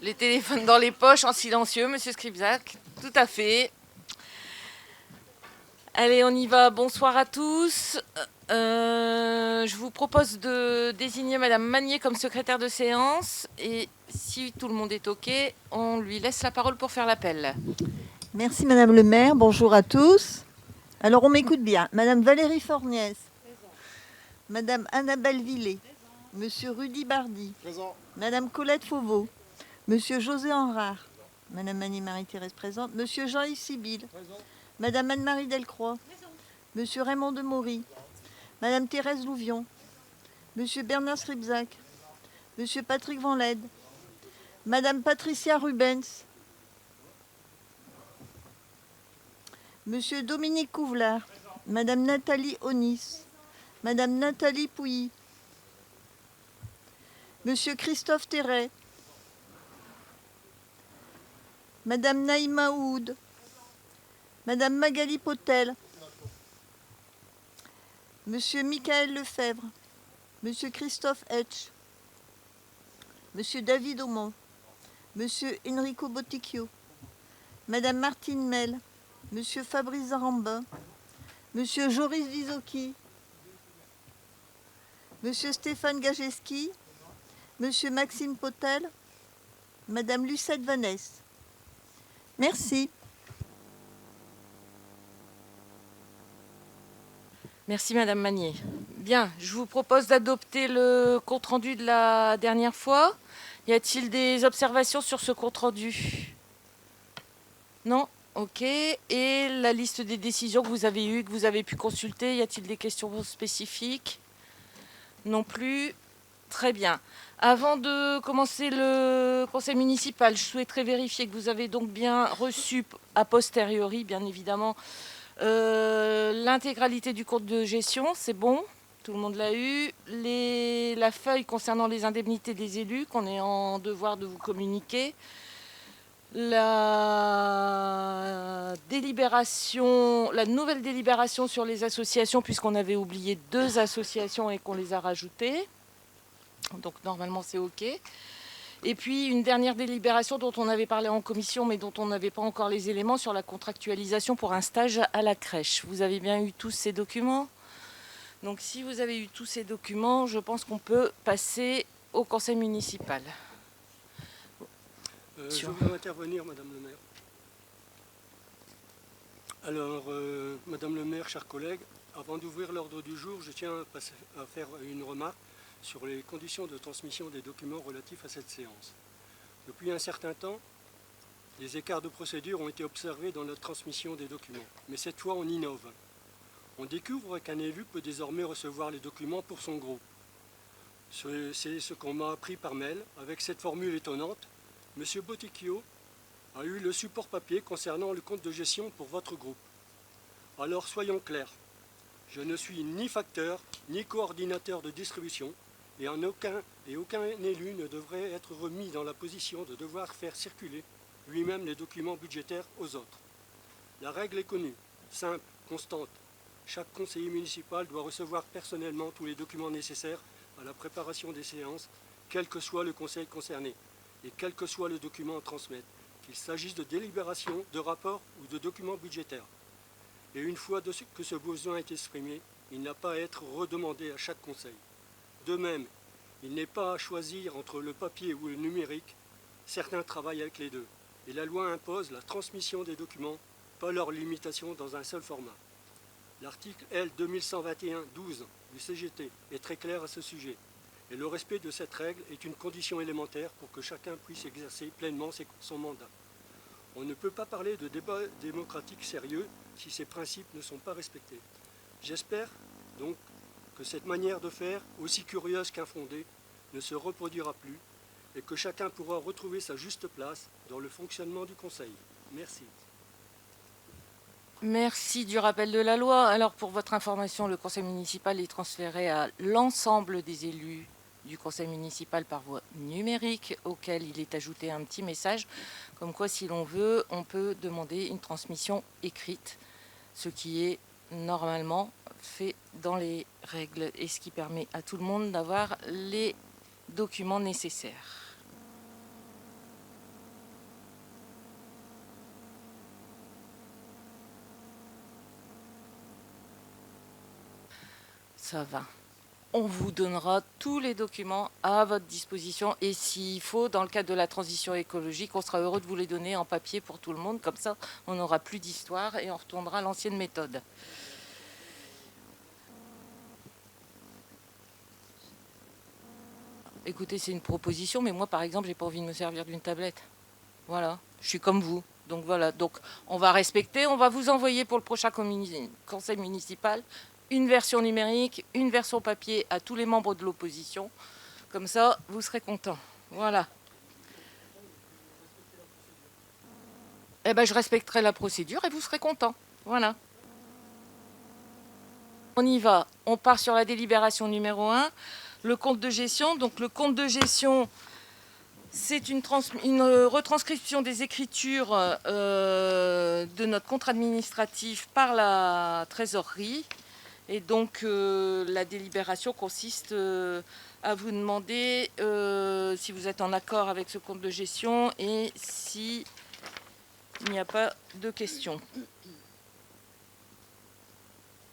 Les téléphones dans les poches, en silencieux, monsieur Scribzac. Tout à fait. Allez, on y va. Bonsoir à tous. Je vous propose de désigner Madame Magnier comme secrétaire de séance. Et si tout le monde est OK, on lui laisse la parole pour faire l'appel. Merci Madame le maire, bonjour à tous. Alors on m'écoute bien. Madame Valérie Forniès. Présent. Madame Annabelle Villet. Présent. Monsieur Rudy Bardy. Présent. Madame Colette Fauveau. Monsieur José Henrard. Madame Annie-Marie-Thérèse présente. Monsieur Jean-Yves Sibyl. Présent. Madame Anne-Marie Delcroix. Présent. Monsieur Raymond de Maury. Madame Thérèse Louvion. Monsieur Bernard Scribzac. Monsieur Patrick Van Lede. Madame Patricia Rubens. Monsieur Dominique Couvlar, Madame Nathalie Onis, Madame Nathalie Pouilly, Monsieur Christophe Terret, Madame Naïma Oud, Madame Magali Potel, Monsieur Michael Lefebvre, Monsieur Christophe Etch, Monsieur David Aumont, Monsieur Enrico Boticchio, Madame Martine Mel, Monsieur Fabrice Zaramba, Monsieur Joris Vizocchi, Monsieur Stéphane Gajeski, Monsieur Maxime Potel, Madame Lucette Vanesse. Merci. Merci Madame Magnier. Bien, je vous propose d'adopter le compte-rendu de la dernière fois. Y a-t-il des observations sur ce compte-rendu? Non? Ok. Et la liste des décisions que vous avez eues, que vous avez pu consulter, y a-t-il des questions spécifiques? Non plus. Très bien. Avant de commencer le conseil municipal, je souhaiterais vérifier que vous avez donc bien reçu a posteriori, bien évidemment, l'intégralité du compte de gestion. C'est bon? Tout le monde l'a eu. La feuille concernant les indemnités des élus qu'on est en devoir de vous communiquer. La nouvelle délibération sur les associations, puisqu'on avait oublié 2 associations et qu'on les a rajoutées. Donc normalement c'est OK. Et puis une dernière délibération dont on avait parlé en commission, mais dont on n'avait pas encore les éléments, sur la contractualisation pour un stage à la crèche. Vous avez bien eu tous ces documents? Donc si vous avez eu tous ces documents, je pense qu'on peut passer au conseil municipal. Je voudrais intervenir, Madame le maire. Alors, Madame le maire, chers collègues, avant d'ouvrir l'ordre du jour, je tiens à faire une remarque sur les conditions de transmission des documents relatifs à cette séance. Depuis un certain temps, des écarts de procédure ont été observés dans la transmission des documents. Mais cette fois, on innove. On découvre qu'un élu peut désormais recevoir les documents pour son groupe. C'est ce qu'on m'a appris par mail, avec cette formule étonnante. Monsieur Boticchio a eu le support papier concernant le compte de gestion pour votre groupe. Alors soyons clairs, je ne suis ni facteur, ni coordinateur de distribution, et aucun élu ne devrait être remis dans la position de devoir faire circuler lui-même les documents budgétaires aux autres. La règle est connue, simple, constante. Chaque conseiller municipal doit recevoir personnellement tous les documents nécessaires à la préparation des séances, quel que soit le conseil concerné, et quel que soit le document à transmettre, qu'il s'agisse de délibération, de rapport ou de documents budgétaires. Et une fois que ce besoin est exprimé, il n'a pas à être redemandé à chaque conseil. De même, il n'est pas à choisir entre le papier ou le numérique. Certains travaillent avec les deux. Et la loi impose la transmission des documents, pas leur limitation dans un seul format. L'article L 2121-12 du CGT est très clair à ce sujet. Et le respect de cette règle est une condition élémentaire pour que chacun puisse exercer pleinement son mandat. On ne peut pas parler de débat démocratique sérieux si ces principes ne sont pas respectés. J'espère donc que cette manière de faire, aussi curieuse qu'infondée, ne se reproduira plus et que chacun pourra retrouver sa juste place dans le fonctionnement du Conseil. Merci. Merci du rappel de la loi. Alors pour votre information, le conseil municipal est transféré à l'ensemble des élus du conseil municipal par voie numérique, auquel il est ajouté un petit message, comme quoi si l'on veut, on peut demander une transmission écrite, ce qui est normalement fait dans les règles et ce qui permet à tout le monde d'avoir les documents nécessaires. ça va. On vous donnera tous les documents à votre disposition et s'il faut, dans le cadre de la transition écologique, on sera heureux de vous les donner en papier pour tout le monde. Comme ça, on n'aura plus d'histoire et on retournera à l'ancienne méthode. Écoutez, c'est une proposition, mais moi, par exemple, j'ai pas envie de me servir d'une tablette. Voilà, je suis comme vous. Donc voilà, donc on va respecter, on va vous envoyer pour le prochain conseil municipal une version numérique, une version papier à tous les membres de l'opposition. Comme ça, vous serez contents. Voilà. Eh ben, je respecterai la procédure et vous serez contents. Voilà. On y va. On part sur la délibération numéro 1. Le compte de gestion. Donc le compte de gestion, c'est une retranscription des écritures de notre compte administratif par la trésorerie. Et donc, la délibération consiste à vous demander si vous êtes en accord avec ce compte de gestion et s'il n'y a pas de questions.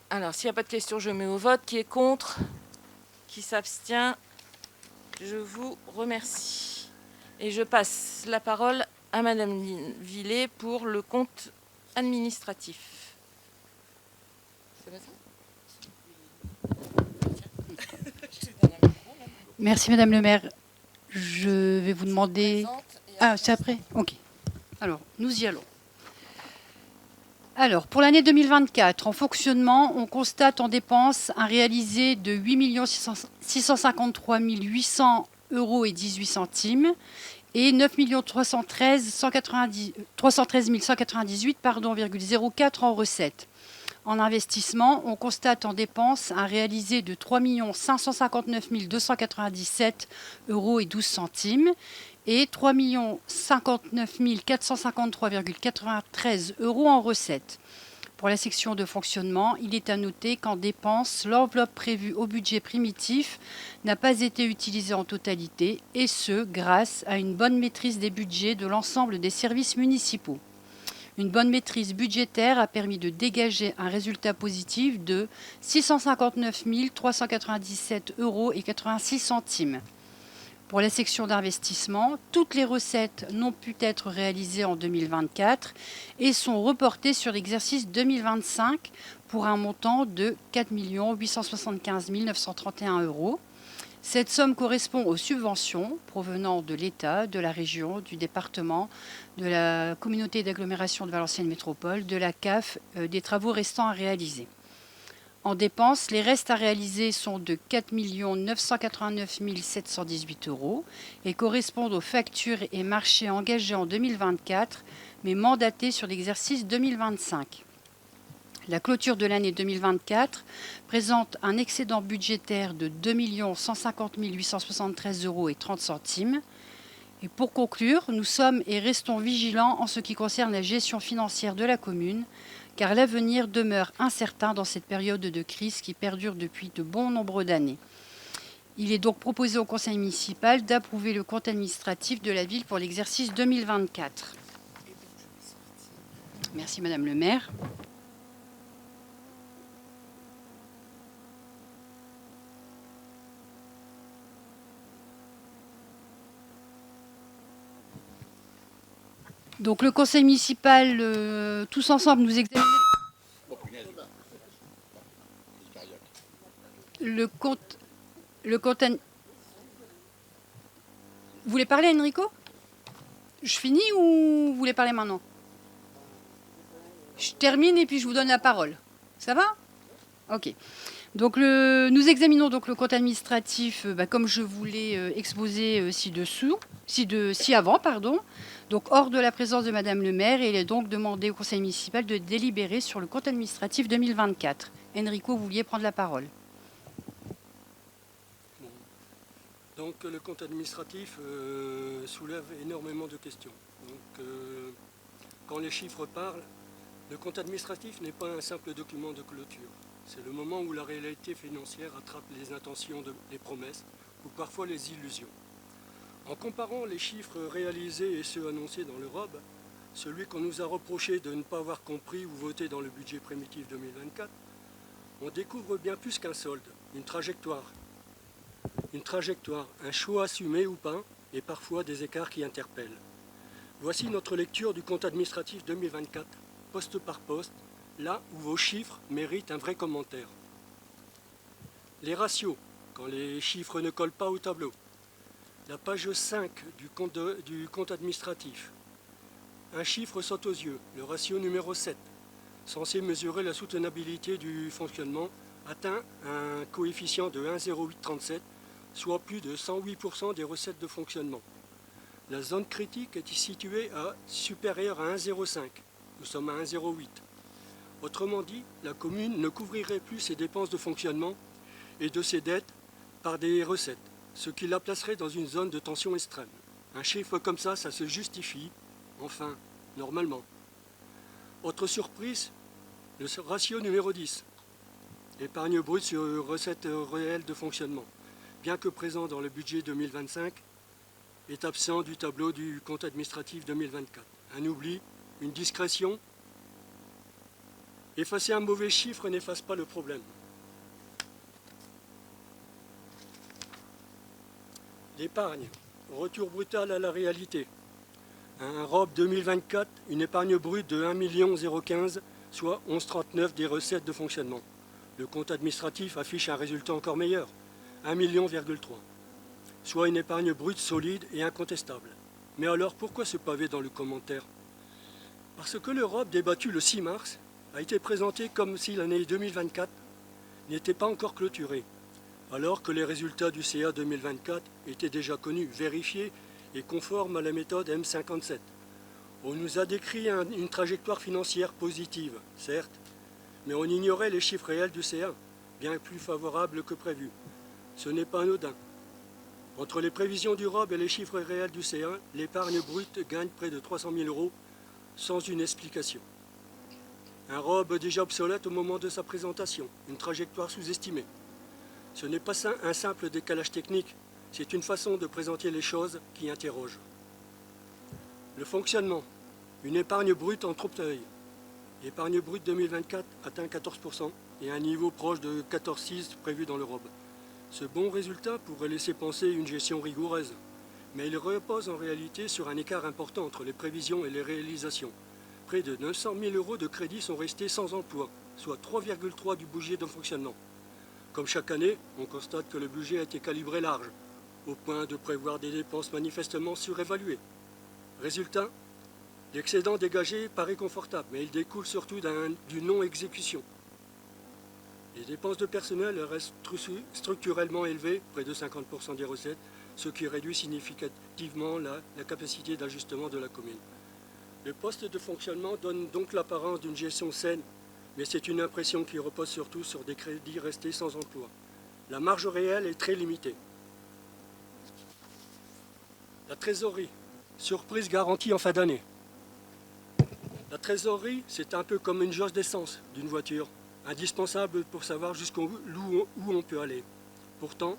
Alors, s'il n'y a pas de questions, je mets au vote. Qui est contre? Qui s'abstient? Je vous remercie. Et je passe la parole à Madame Villet pour le compte administratif. C'est bien ça? Merci Madame le maire. Je vais vous demander... Ah, c'est après? Ok. Alors, nous y allons. Alors, pour l'année 2024, en fonctionnement, on constate en dépenses un réalisé de 8 653 800 euros et 18 centimes et 9 313 198 ,04 en recettes. En investissement, on constate en dépenses un réalisé de 3 559 297 euros et 12 centimes et 3 059 453,93 euros en recettes. Pour la section de fonctionnement, il est à noter qu'en dépenses, l'enveloppe prévue au budget primitif n'a pas été utilisée en totalité, et ce, grâce à une bonne maîtrise des budgets de l'ensemble des services municipaux. Une bonne maîtrise budgétaire a permis de dégager un résultat positif de 659 397 euros et 86 centimes. Pour la section d'investissement, toutes les recettes n'ont pu être réalisées en 2024 et sont reportées sur l'exercice 2025 pour un montant de 4 875 931 euros. Cette somme correspond aux subventions provenant de l'État, de la région, du département, de la communauté d'agglomération de Valenciennes Métropole, de la CAF, des travaux restants à réaliser. En dépenses, les restes à réaliser sont de 4 989 718 euros et correspondent aux factures et marchés engagés en 2024, mais mandatés sur l'exercice 2025. La clôture de l'année 2024 présente un excédent budgétaire de 2 150 873 euros et 30 centimes. Et pour conclure, nous sommes et restons vigilants en ce qui concerne la gestion financière de la commune, car l'avenir demeure incertain dans cette période de crise qui perdure depuis de bons nombreux d'années. Il est donc proposé au conseil municipal d'approuver le compte administratif de la ville pour l'exercice 2024. Merci Madame le maire. Donc le conseil municipal, tous ensemble, nous examinons le compte. Vous voulez parler, Enrico? Je finis ou vous voulez parler maintenant? Je termine et puis je vous donne la parole. Ça va? Ok. Donc nous examinons donc le compte administratif, comme je vous l'ai exposé ci-avant. Donc hors de la présence de Madame le maire, et il est donc demandé au conseil municipal de délibérer sur le compte administratif 2024. Enrico, vous vouliez prendre la parole. Bon. Donc le compte administratif soulève énormément de questions. Donc, quand les chiffres parlent, le compte administratif n'est pas un simple document de clôture. C'est le moment où la réalité financière attrape les intentions des promesses ou parfois les illusions. En comparant les chiffres réalisés et ceux annoncés dans le ROB, celui qu'on nous a reproché de ne pas avoir compris ou voté dans le budget primitif 2024, on découvre bien plus qu'un solde. une trajectoire. Une trajectoire, un choix assumé ou pas, et parfois des écarts qui interpellent. Voici notre lecture du compte administratif 2024, poste par poste, là où vos chiffres méritent un vrai commentaire. Les ratios, quand les chiffres ne collent pas au tableau. La page 5 du compte administratif. Un chiffre saute aux yeux, le ratio numéro 7, censé mesurer la soutenabilité du fonctionnement, atteint un coefficient de 1,0837, soit plus de 108% des recettes de fonctionnement. La zone critique est située à supérieure à 1,05. Nous sommes à 1,08. Autrement dit, la commune ne couvrirait plus ses dépenses de fonctionnement et de ses dettes par des recettes, ce qui la placerait dans une zone de tension extrême. Un chiffre comme ça se justifie, enfin, normalement. Autre surprise, le ratio numéro 10, épargne brute sur recettes réelles de fonctionnement, bien que présent dans le budget 2025, est absent du tableau du compte administratif 2024. Un oubli, une discrétion. Effacer un mauvais chiffre n'efface pas le problème. L'épargne, retour brutal à la réalité. Un ROB 2024, une épargne brute de 1 015 000, soit 11,39 des recettes de fonctionnement. Le compte administratif affiche un résultat encore meilleur, 1,3 million, soit une épargne brute solide et incontestable. Mais alors pourquoi ce pavé dans le commentaire? Parce que le ROB débattu le 6 mars a été présenté comme si l'année 2024 n'était pas encore clôturée, alors que les résultats du CA 2024 étaient déjà connus, vérifiés et conformes à la méthode M57. On nous a décrit une trajectoire financière positive, certes, mais on ignorait les chiffres réels du CA, bien plus favorables que prévu. Ce n'est pas anodin. Entre les prévisions du ROB et les chiffres réels du CA, l'épargne brute gagne près de 300 000 € sans une explication. Un ROB déjà obsolète au moment de sa présentation, une trajectoire sous-estimée. Ce n'est pas un simple décalage technique, c'est une façon de présenter les choses qui interroge. Le fonctionnement, une épargne brute en trop-œil. L'épargne brute 2024 atteint 14% et un niveau proche de 14,6 prévu dans le ROB. Ce bon résultat pourrait laisser penser une gestion rigoureuse, mais il repose en réalité sur un écart important entre les prévisions et les réalisations. Près de 900 000 € de crédits sont restés sans emploi, soit 3,3 du budget de fonctionnement. Comme chaque année, on constate que le budget a été calibré large, au point de prévoir des dépenses manifestement surévaluées. Résultat, l'excédent dégagé paraît confortable, mais il découle surtout d'une non-exécution. Les dépenses de personnel restent structurellement élevées, près de 50% des recettes, ce qui réduit significativement la capacité d'ajustement de la commune. Le poste de fonctionnement donne donc l'apparence d'une gestion saine, mais c'est une impression qui repose surtout sur des crédits restés sans emploi. La marge réelle est très limitée. La trésorerie, surprise garantie en fin d'année. La trésorerie, c'est un peu comme une jauge d'essence d'une voiture, indispensable pour savoir jusqu'où on peut aller. Pourtant,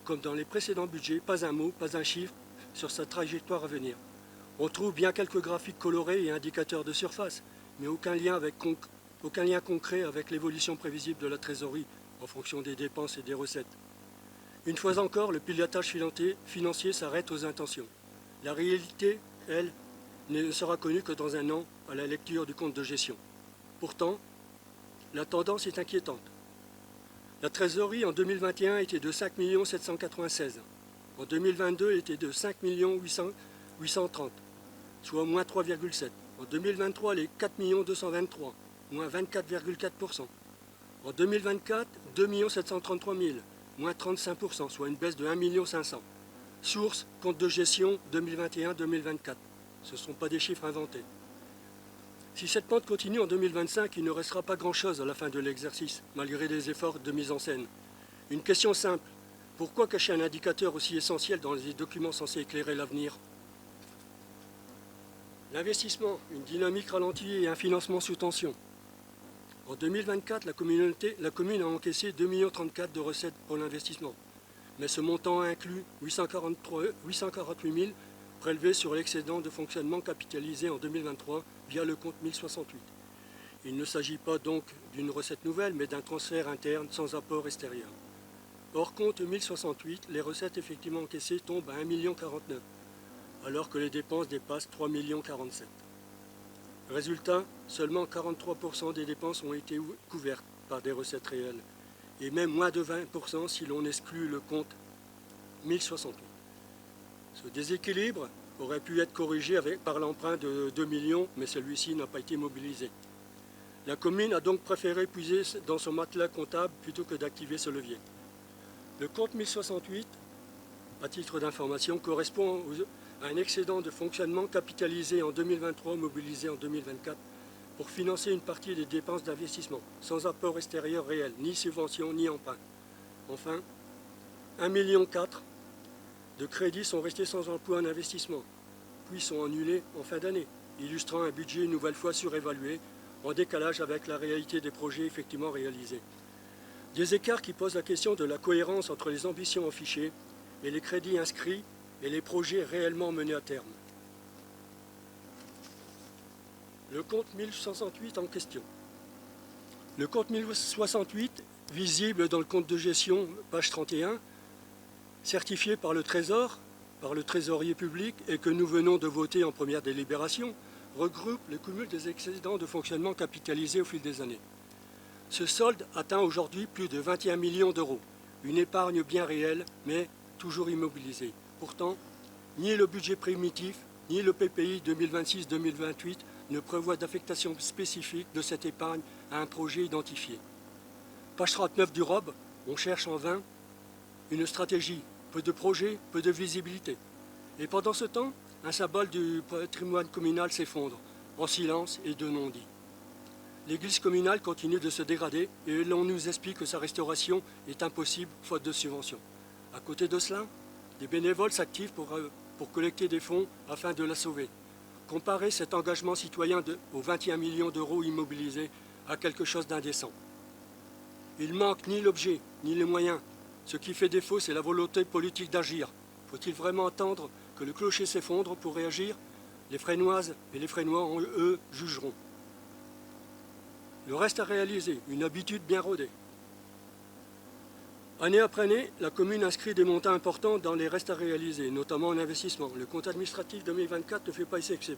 comme dans les précédents budgets, pas un mot, pas un chiffre sur sa trajectoire à venir. On trouve bien quelques graphiques colorés et indicateurs de surface, mais aucun lien concret avec l'évolution prévisible de la trésorerie en fonction des dépenses et des recettes. Une fois encore, le pilotage financier s'arrête aux intentions. La réalité, elle, ne sera connue que dans un an à la lecture du compte de gestion. Pourtant, la tendance est inquiétante. La trésorerie en 2021 était de 5 796 000. En 2022, elle était de 5 830 000, soit moins 3,7. En 2023, elle est 4 223 000, moins 24,4%. En 2024, 2 733 000, moins 35%, soit une baisse de 1 500 000. Source, compte de gestion 2021-2024. Ce ne sont pas des chiffres inventés. Si cette pente continue en 2025, il ne restera pas grand-chose à la fin de l'exercice, malgré les efforts de mise en scène. Une question simple. Pourquoi cacher un indicateur aussi essentiel dans les documents censés éclairer l'avenir? L'investissement, une dynamique ralentie et un financement sous tension. En 2024, la commune a encaissé 2,34 millions de recettes pour l'investissement. Mais ce montant inclut 848 000 prélevés sur l'excédent de fonctionnement capitalisé en 2023 via le compte 1068. Il ne s'agit pas donc d'une recette nouvelle, mais d'un transfert interne sans apport extérieur. Hors compte 1068, les recettes effectivement encaissées tombent à 1,49 million, alors que les dépenses dépassent 3,47 millions. Résultat, seulement 43% des dépenses ont été couvertes par des recettes réelles, et même moins de 20% si l'on exclut le compte 1068. Ce déséquilibre aurait pu être corrigé par l'emprunt de 2 millions, mais celui-ci n'a pas été mobilisé. La commune a donc préféré puiser dans son matelas comptable plutôt que d'activer ce levier. Le compte 1068, à titre d'information, correspond à un excédent de fonctionnement capitalisé en 2023, mobilisé en 2024, pour financer une partie des dépenses d'investissement, sans apport extérieur réel, ni subvention, ni emprunt. Enfin, 1,4 million de crédits sont restés sans emploi en investissement, puis sont annulés en fin d'année, illustrant un budget une nouvelle fois surévalué, en décalage avec la réalité des projets effectivement réalisés. Des écarts qui posent la question de la cohérence entre les ambitions affichées et les crédits inscrits et les projets réellement menés à terme. Le compte 1068 en question. Le compte 1068, visible dans le compte de gestion, page 31, certifié par le Trésor, par le trésorier public et que nous venons de voter en première délibération, regroupe le cumul des excédents de fonctionnement capitalisés au fil des années. Ce solde atteint aujourd'hui plus de 21 millions d'euros, une épargne bien réelle, mais toujours immobilisée. Pourtant, ni le budget primitif, ni le PPI 2026-2028 ne prévoient d'affectation spécifique de cette épargne à un projet identifié. Page 39 du ROB, on cherche en vain une stratégie, peu de projets, peu de visibilité. Et pendant ce temps, un symbole du patrimoine communal s'effondre, en silence et de non-dit. L'église communale continue de se dégrader et l'on nous explique que sa restauration est impossible faute de subventions. À côté de cela, des bénévoles s'activent pour collecter des fonds afin de la sauver. Comparer cet engagement citoyen aux 21 millions d'euros immobilisés à quelque chose d'indécent. Il manque ni l'objet, ni les moyens. Ce qui fait défaut, c'est la volonté politique d'agir. Faut-il vraiment attendre que le clocher s'effondre pour réagir? Les Fresnoises et les Fresnois, eux, jugeront. Le reste à réaliser, une habitude bien rodée. Année après année, la commune inscrit des montants importants dans les restes à réaliser, notamment en investissement. Le compte administratif 2024 ne fait pas exception.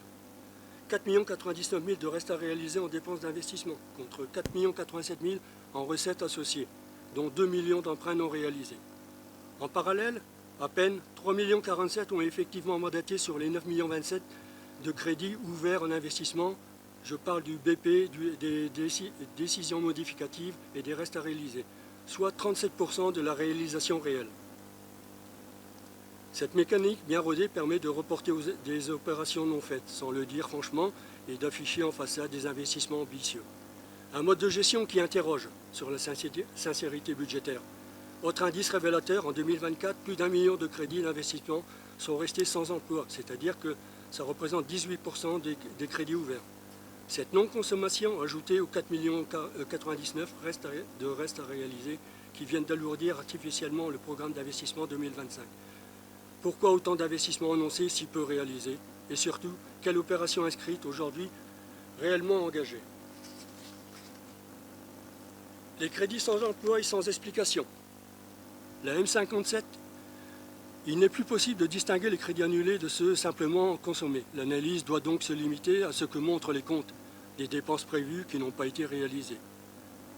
4 099 000 de restes à réaliser en dépenses d'investissement, contre 4 087 000 en recettes associées, dont 2 millions d'emprunts non réalisés. En parallèle, à peine 3 047 000 ont effectivement mandaté sur les 9 27 000 de crédits ouverts en investissement. Je parle du BP, des décisions modificatives et des restes à réaliser, soit 37% de la réalisation réelle. Cette mécanique bien rodée permet de reporter des opérations non faites, sans le dire franchement, et d'afficher en façade des investissements ambitieux. Un mode de gestion qui interroge sur la sincérité budgétaire. Autre indice révélateur, en 2024, plus d'1 million de crédits d'investissement sont restés sans emploi, c'est-à-dire que ça représente 18% des crédits ouverts. Cette non-consommation, ajoutée aux 4,99 millions de restes à réaliser, qui viennent d'alourdir artificiellement le programme d'investissement 2025. Pourquoi autant d'investissements annoncés, si peu réalisés? Et surtout, quelle opération inscrite aujourd'hui réellement engagée? Les crédits sans emploi et sans explication. La M57, il n'est plus possible de distinguer les crédits annulés de ceux simplement consommés. L'analyse doit donc se limiter à ce que montrent les comptes, des dépenses prévues qui n'ont pas été réalisées.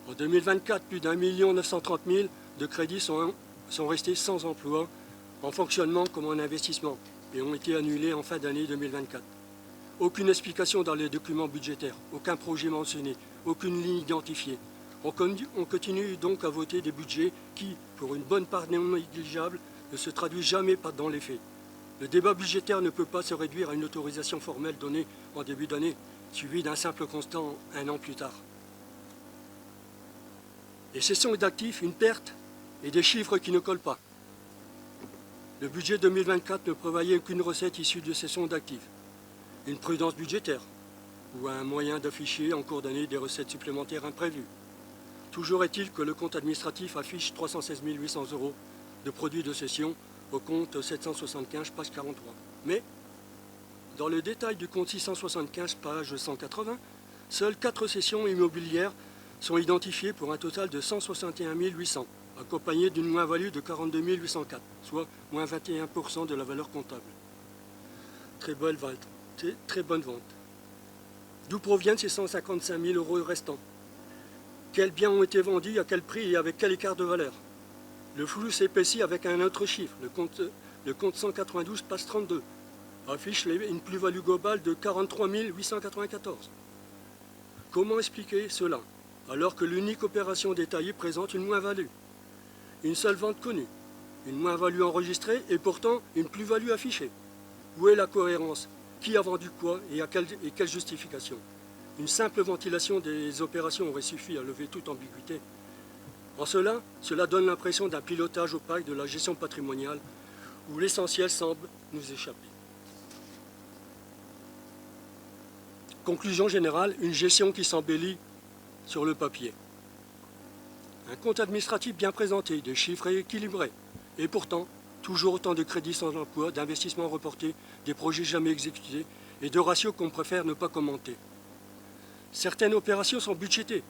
En 2024, plus d'1 930 000 de crédits sont restés sans emploi, en fonctionnement comme en investissement, et ont été annulés en fin d'année 2024. Aucune explication dans les documents budgétaires, aucun projet mentionné, aucune ligne identifiée. On continue donc à voter des budgets qui, pour une bonne part non négligeable, ne se traduisent jamais dans les faits. Le débat budgétaire ne peut pas se réduire à une autorisation formelle donnée en début d'année, suivie d'un simple constat un an plus tard. Les cessions d'actifs, une perte et des chiffres qui ne collent pas. Le budget 2024 ne prévoyait aucune recette issue de cessions d'actifs. Une prudence budgétaire ou un moyen d'afficher en cours d'année des recettes supplémentaires imprévues. Toujours est-il que le compte administratif affiche 316 800 € de produits de cession au compte 775, page 43. Mais, dans le détail du compte 675, page 180, seules 4 cessions immobilières sont identifiées pour un total de 161 800, accompagné d'une moins-value de 42 804, soit moins 21% de la valeur comptable. Très bonne vente. D'où proviennent ces 155 000 € restants? Quels biens ont été vendus, à quel prix et avec quel écart de valeur? Le flou s'épaissit avec un autre chiffre. Le compte 192, page 32, affiche une plus-value globale de 43 894. Comment expliquer cela, alors que l'unique opération détaillée présente une moins-value? Une seule vente connue, une moins-value enregistrée et pourtant une plus-value affichée. Où est la cohérence? Qui a vendu quoi et quelle justification? Une simple ventilation des opérations aurait suffi à lever toute ambiguïté. En cela donne l'impression d'un pilotage opaque de la gestion patrimoniale où l'essentiel semble nous échapper. Conclusion générale, une gestion qui s'embellit sur le papier. Un compte administratif bien présenté, des chiffres équilibrés. Et pourtant, toujours autant de crédits sans emploi, d'investissements reportés, des projets jamais exécutés et de ratios qu'on préfère ne pas commenter. Certaines opérations sont budgétées,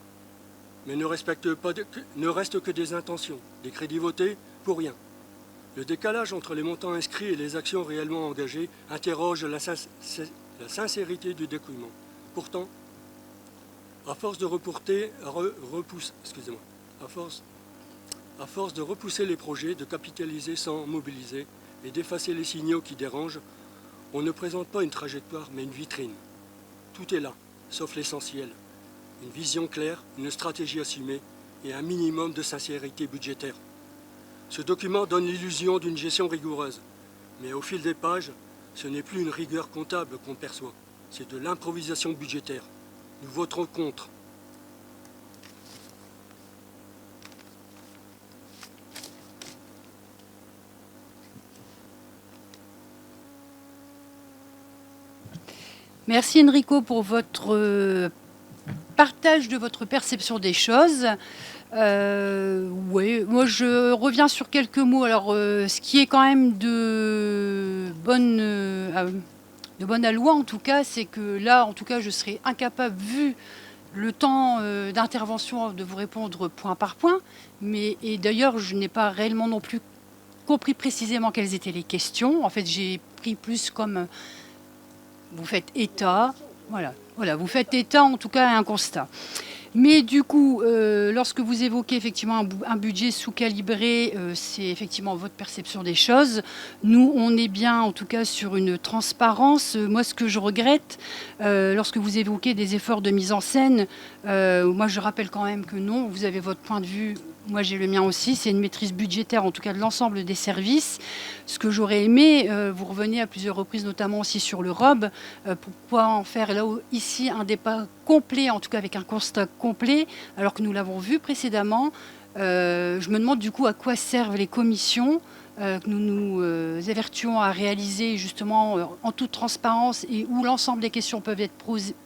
mais ne restent que des intentions, des crédits votés pour rien. Le décalage entre les montants inscrits et les actions réellement engagées interroge la sincérité du dépouillement. Pourtant, à force de repousser les projets, de capitaliser sans mobiliser et d'effacer les signaux qui dérangent, on ne présente pas une trajectoire mais une vitrine. Tout est là, sauf l'essentiel. Une vision claire, une stratégie assumée et un minimum de sincérité budgétaire. Ce document donne l'illusion d'une gestion rigoureuse, mais au fil des pages, ce n'est plus une rigueur comptable qu'on perçoit, c'est de l'improvisation budgétaire. Nous voterons contre. Merci Enrico pour votre partage de votre perception des choses. Oui, moi je reviens sur quelques mots. Alors, ce qui est quand même de bonne alloi en tout cas, c'est que là, en tout cas, je serais incapable, vu le temps d'intervention, de vous répondre point par point. Et d'ailleurs, je n'ai pas réellement non plus compris précisément quelles étaient les questions. En fait, j'ai pris plus comme vous faites état. Voilà, vous faites état en tout cas à un constat. Mais du coup, lorsque vous évoquez effectivement un budget sous-calibré, c'est effectivement votre perception des choses. Nous, on est bien en tout cas sur une transparence. Moi, ce que je regrette, lorsque vous évoquez des efforts de mise en scène, moi je rappelle quand même que non, vous avez votre point de vue. Moi, j'ai le mien aussi. C'est une maîtrise budgétaire, en tout cas de l'ensemble des services. Ce que j'aurais aimé, vous revenez à plusieurs reprises, notamment aussi sur le ROB, pour pouvoir en faire là ici un débat complet, en tout cas avec un constat complet, alors que nous l'avons vu précédemment. Je me demande du coup à quoi servent les commissions que nous nous évertuons à réaliser justement en toute transparence et où l'ensemble des questions peuvent être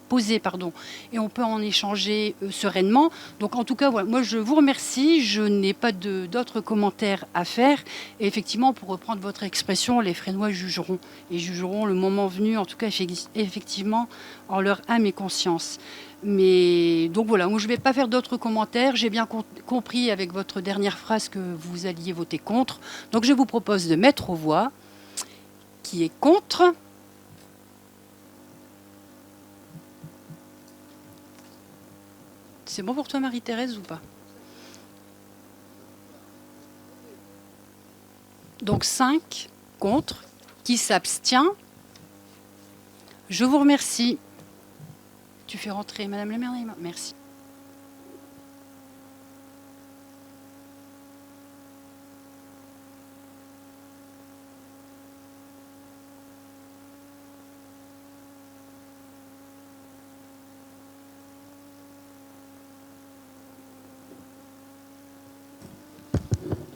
posées, et on peut en échanger sereinement. Donc en tout cas, voilà, moi je vous remercie, je n'ai pas d'autres commentaires à faire. Et effectivement, pour reprendre votre expression, les Fresnois jugeront le moment venu, en tout cas effectivement, en leur âme et conscience. Mais donc voilà, moi je ne vais pas faire d'autres commentaires. J'ai bien compris avec votre dernière phrase que vous alliez voter contre. Donc je vous propose de mettre aux voix. Qui est contre? C'est bon pour toi, Marie-Thérèse, ou pas? Donc 5 contre. Qui s'abstient? Je vous remercie. Tu fais rentrer Madame le maire. Merci.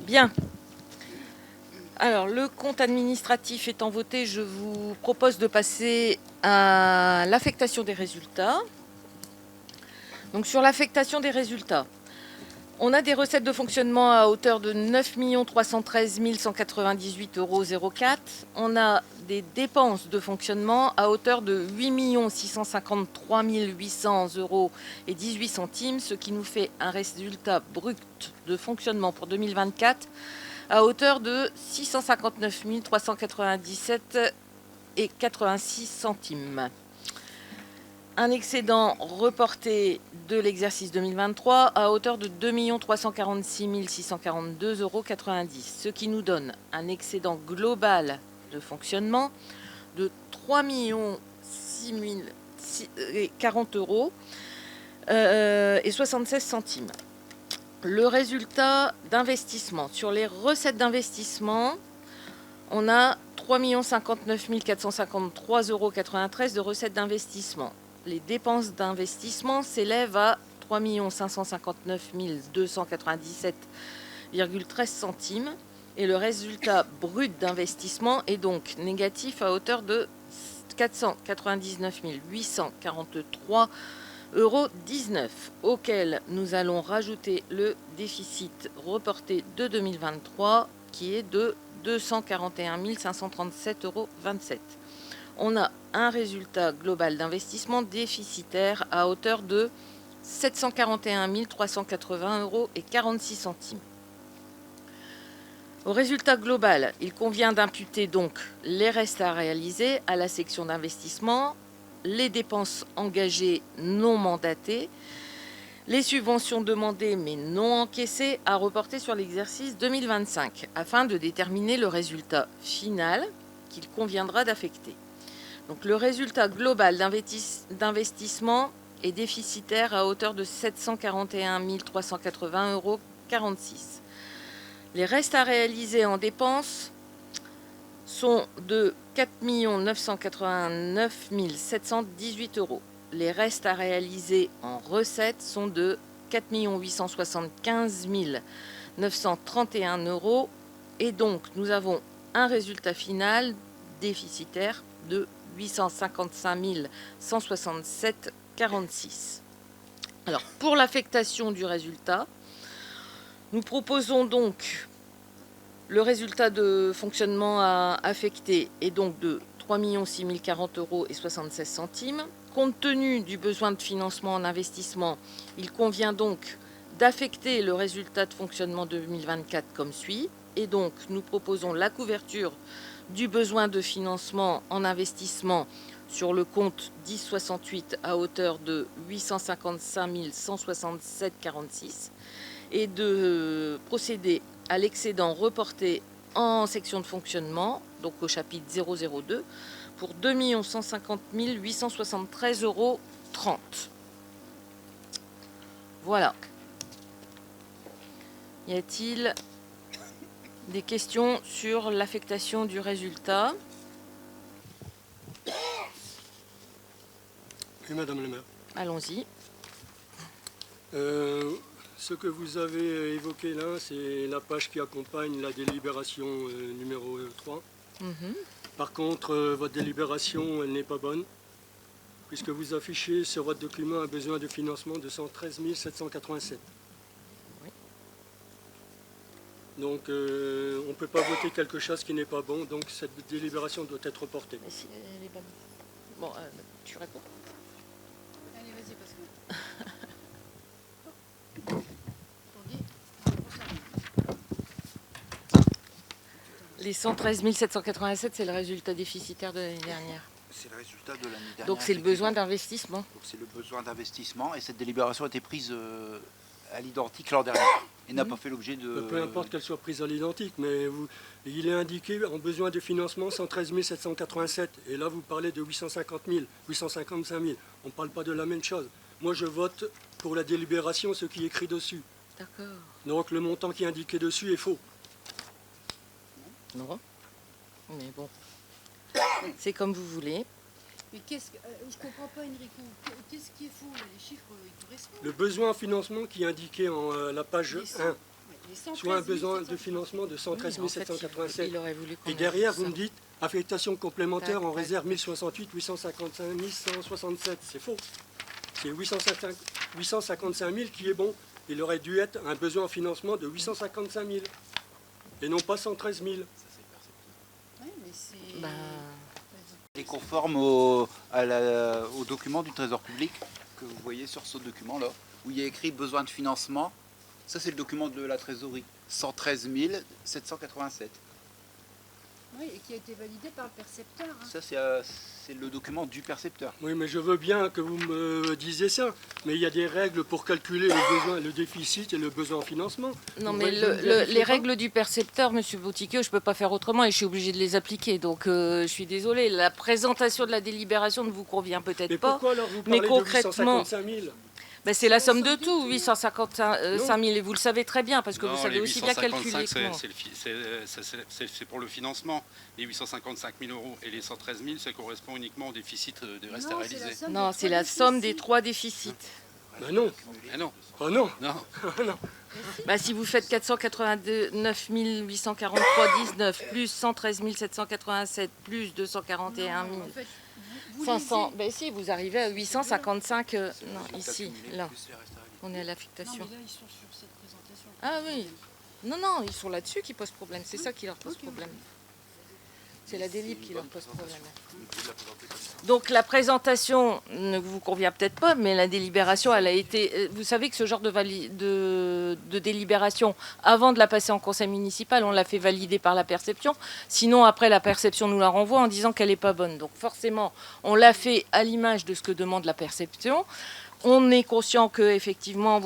Bien. Alors, le compte administratif étant voté, je vous propose de passer à l'affectation des résultats. Donc, sur l'affectation des résultats, On a des recettes de fonctionnement à hauteur de 9 313 198,04 €. On a des dépenses de fonctionnement à hauteur de 8 653 800 € et 18 centimes, ce qui nous fait un résultat brut de fonctionnement pour 2024 à hauteur de 659 397 et 86 centimes. Un excédent reporté de l'exercice 2023 à hauteur de 2 346 642,90 €, ce qui nous donne un excédent global de fonctionnement de 3 640 € et 76 centimes. Le résultat d'investissement. Sur les recettes d'investissement, on a 3 59 453,93 € de recettes d'investissement. Les dépenses d'investissement s'élèvent à 3 559 297,13 centimes et le résultat brut d'investissement est donc négatif à hauteur de 499 843,19 € auquel nous allons rajouter le déficit reporté de 2023 qui est de 241 537,27 €. On a un résultat global d'investissement déficitaire à hauteur de 741 380,46 €. Au résultat global, il convient d'imputer donc les restes à réaliser à la section d'investissement, les dépenses engagées non mandatées, les subventions demandées mais non encaissées à reporter sur l'exercice 2025 afin de déterminer le résultat final qu'il conviendra d'affecter. Donc, le résultat global d'investissement est déficitaire à hauteur de 741 380,46 €. Les restes à réaliser en dépenses sont de 4 989 718 €. Les restes à réaliser en recettes sont de 4 875 931 €. Et donc, nous avons un résultat final déficitaire de 855 167,46 €. Alors, pour l'affectation du résultat, nous proposons donc le résultat de fonctionnement à affecter est donc de 3 6 040 € et 76 centimes. Compte tenu du besoin de financement en investissement, il convient donc d'affecter le résultat de fonctionnement 2024 comme suit. Et donc, nous proposons la couverture du besoin de financement en investissement sur le compte 1068 à hauteur de 855 167,46 € et de procéder à l'excédent reporté en section de fonctionnement, donc au chapitre 002, pour 2 150 873,30 €. Voilà. Y a-t-il des questions sur l'affectation du résultat? Oui, Madame le maire. Allons-y. Ce que vous avez évoqué là, c'est la page qui accompagne la délibération numéro 3. Par contre, votre délibération, elle n'est pas bonne, puisque vous affichez sur votre document un besoin de financement de 113 787. Oui. Donc, on ne peut pas voter quelque chose qui n'est pas bon, donc cette délibération doit être reportée. Mais si elle est bonne. Bon, tu réponds. Allez, vas-y, parce que... Les 113 787, c'est le résultat déficitaire de l'année dernière. C'est le résultat de l'année dernière. Donc c'est le besoin d'investissement. Donc c'est le besoin d'investissement et cette délibération a été prise à l'identique l'an dernier et n'a pas fait l'objet de... Peu importe qu'elle soit prise à l'identique, mais il est indiqué en besoin de financement 113 787 et là vous parlez de 850 000, 855 000. On ne parle pas de la même chose. Moi je vote pour la délibération ce qui est écrit dessus. D'accord. Donc le montant qui est indiqué dessus est faux. Non. Mais bon. C'est comme vous voulez. Mais qu'est-ce que... je comprends pas, Enrico. Qu'est-ce qui est faux là? Les chiffres, ils correspondent. Le besoin en financement qui est indiqué en la page 1, soit un besoin de 700. financement de 113 Oui, en fait, 787. il aurait voulu qu'on Et derrière, ajoute vous ça. me dites affectation complémentaire Tac, en tac. réserve 1068 855 167. C'est faux. C'est 855 000 qui est bon il aurait dû être un besoin en financement de 855 000 et non pas 113 000. Oui, mais c'est... Bah, Il est conforme au document du Trésor public que vous voyez sur ce document-là, où il y a écrit besoin de financement. Ça, c'est le document de la trésorerie. 113 787. Oui, et qui a été validé par le percepteur. Hein. Ça, c'est le document du percepteur. Oui, mais je veux bien que vous me disiez ça, mais il y a des règles pour calculer le besoin, le déficit et le besoin en financement. non, Vous mais vérifiez les pas règles du percepteur, Monsieur Boutiqueux, je ne peux pas faire autrement et je suis obligée de les appliquer. Donc, je suis désolée. La présentation de la délibération ne vous convient peut-être Mais pas. pourquoi alors vous mais parlez concrètement- de 855 000? Ben, c'est la somme de tout, 855 000, et vous le savez très bien, parce que vous savez les aussi bien calculer 855, que moi. c'est pour le financement. Les 855 000 euros et les 113 000, ça correspond uniquement au déficit des restes à réaliser. Non, c'est la somme des 3 déficits. Ben non. Ah non, Oh non. non. Non. Bah, si vous faites 489 843,19 plus 113 787 plus 241 000 En fait, vous 500, ben si, vous arrivez à 855, non, ici, Accumulé là, plus les restes à réaliser. on est à Non, l'affectation. mais là, ils sont sur cette présentation. Ah oui, non, ils sont là-dessus qui posent problème, c'est ça qui leur pose problème. C'est la délib qui leur pose problème. Donc la présentation ne vous convient peut-être pas, mais la délibération, elle a été... Vous savez que ce genre de délibération, avant de la passer en conseil municipal, on l'a fait valider par la perception. Sinon, après, la perception nous la renvoie en disant qu'elle n'est pas bonne. Donc forcément, on l'a fait à l'image de ce que demande la perception. On est conscient que effectivement,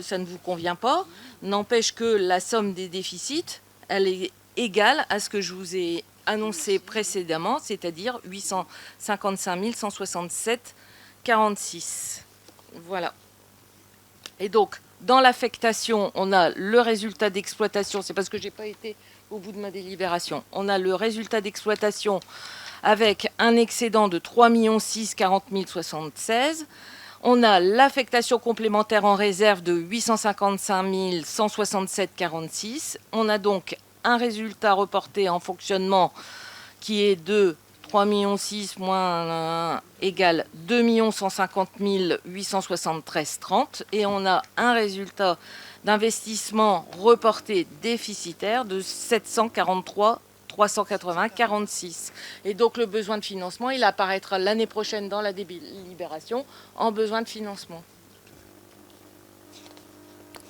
ça ne vous convient pas. N'empêche que la somme des déficits, elle est égale à ce que je vous ai annoncé précédemment, c'est-à-dire 855 167,46. Voilà. Et donc, dans l'affectation, on a le résultat d'exploitation. C'est parce que je n'ai pas été au bout de ma délibération. On a le résultat d'exploitation avec un excédent de 3 640 076. On a l'affectation complémentaire en réserve de 855 167,46. On a donc un résultat reporté en fonctionnement qui est de 3 600 000 moins égale 2 150 873,30 et on a un résultat d'investissement reporté déficitaire de 743 380,46. Et donc le besoin de financement, il apparaîtra l'année prochaine dans la délibération en besoin de financement.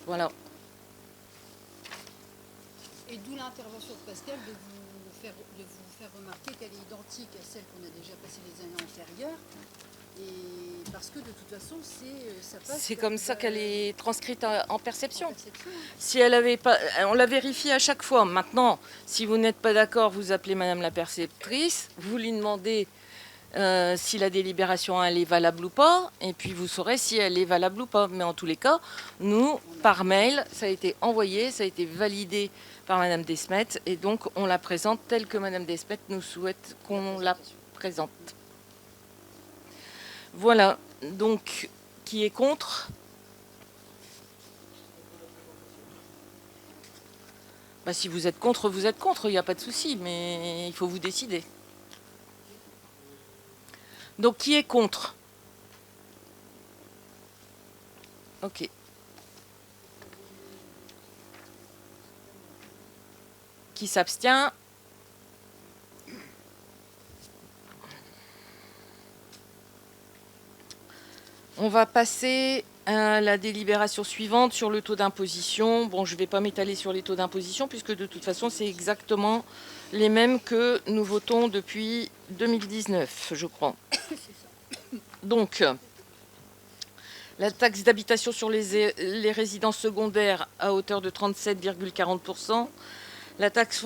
Voilà. Et d'où l'intervention de Pascal de vous faire remarquer qu'elle est identique à celle qu'on a déjà passée les années antérieures. Et parce que de toute façon, ça passe. C'est comme ça qu'elle est transcrite en perception. Perception, hein. Si elle avait pas, on la vérifie à chaque fois. Maintenant, si vous n'êtes pas d'accord, vous appelez Madame la perceptrice, vous lui demandez si la délibération elle est valable ou pas, et puis vous saurez si elle est valable ou pas. Mais en tous les cas, nous, par mail, ça a été envoyé, ça a été validé par Madame Desmet, et donc on la présente telle que Madame Desmet nous souhaite qu'on la présente. Voilà, donc qui est contre ? Bah, si vous êtes contre, vous êtes contre, il n'y a pas de souci, mais il faut vous décider. Donc qui est contre ? Ok. Qui s'abstient ? On va passer à la délibération suivante sur le taux d'imposition. Bon, je ne vais pas m'étaler sur les taux d'imposition puisque de toute façon, c'est exactement les mêmes que nous votons depuis 2019, je crois. Donc, la taxe d'habitation sur les résidences secondaires à hauteur de 37,40%. La taxe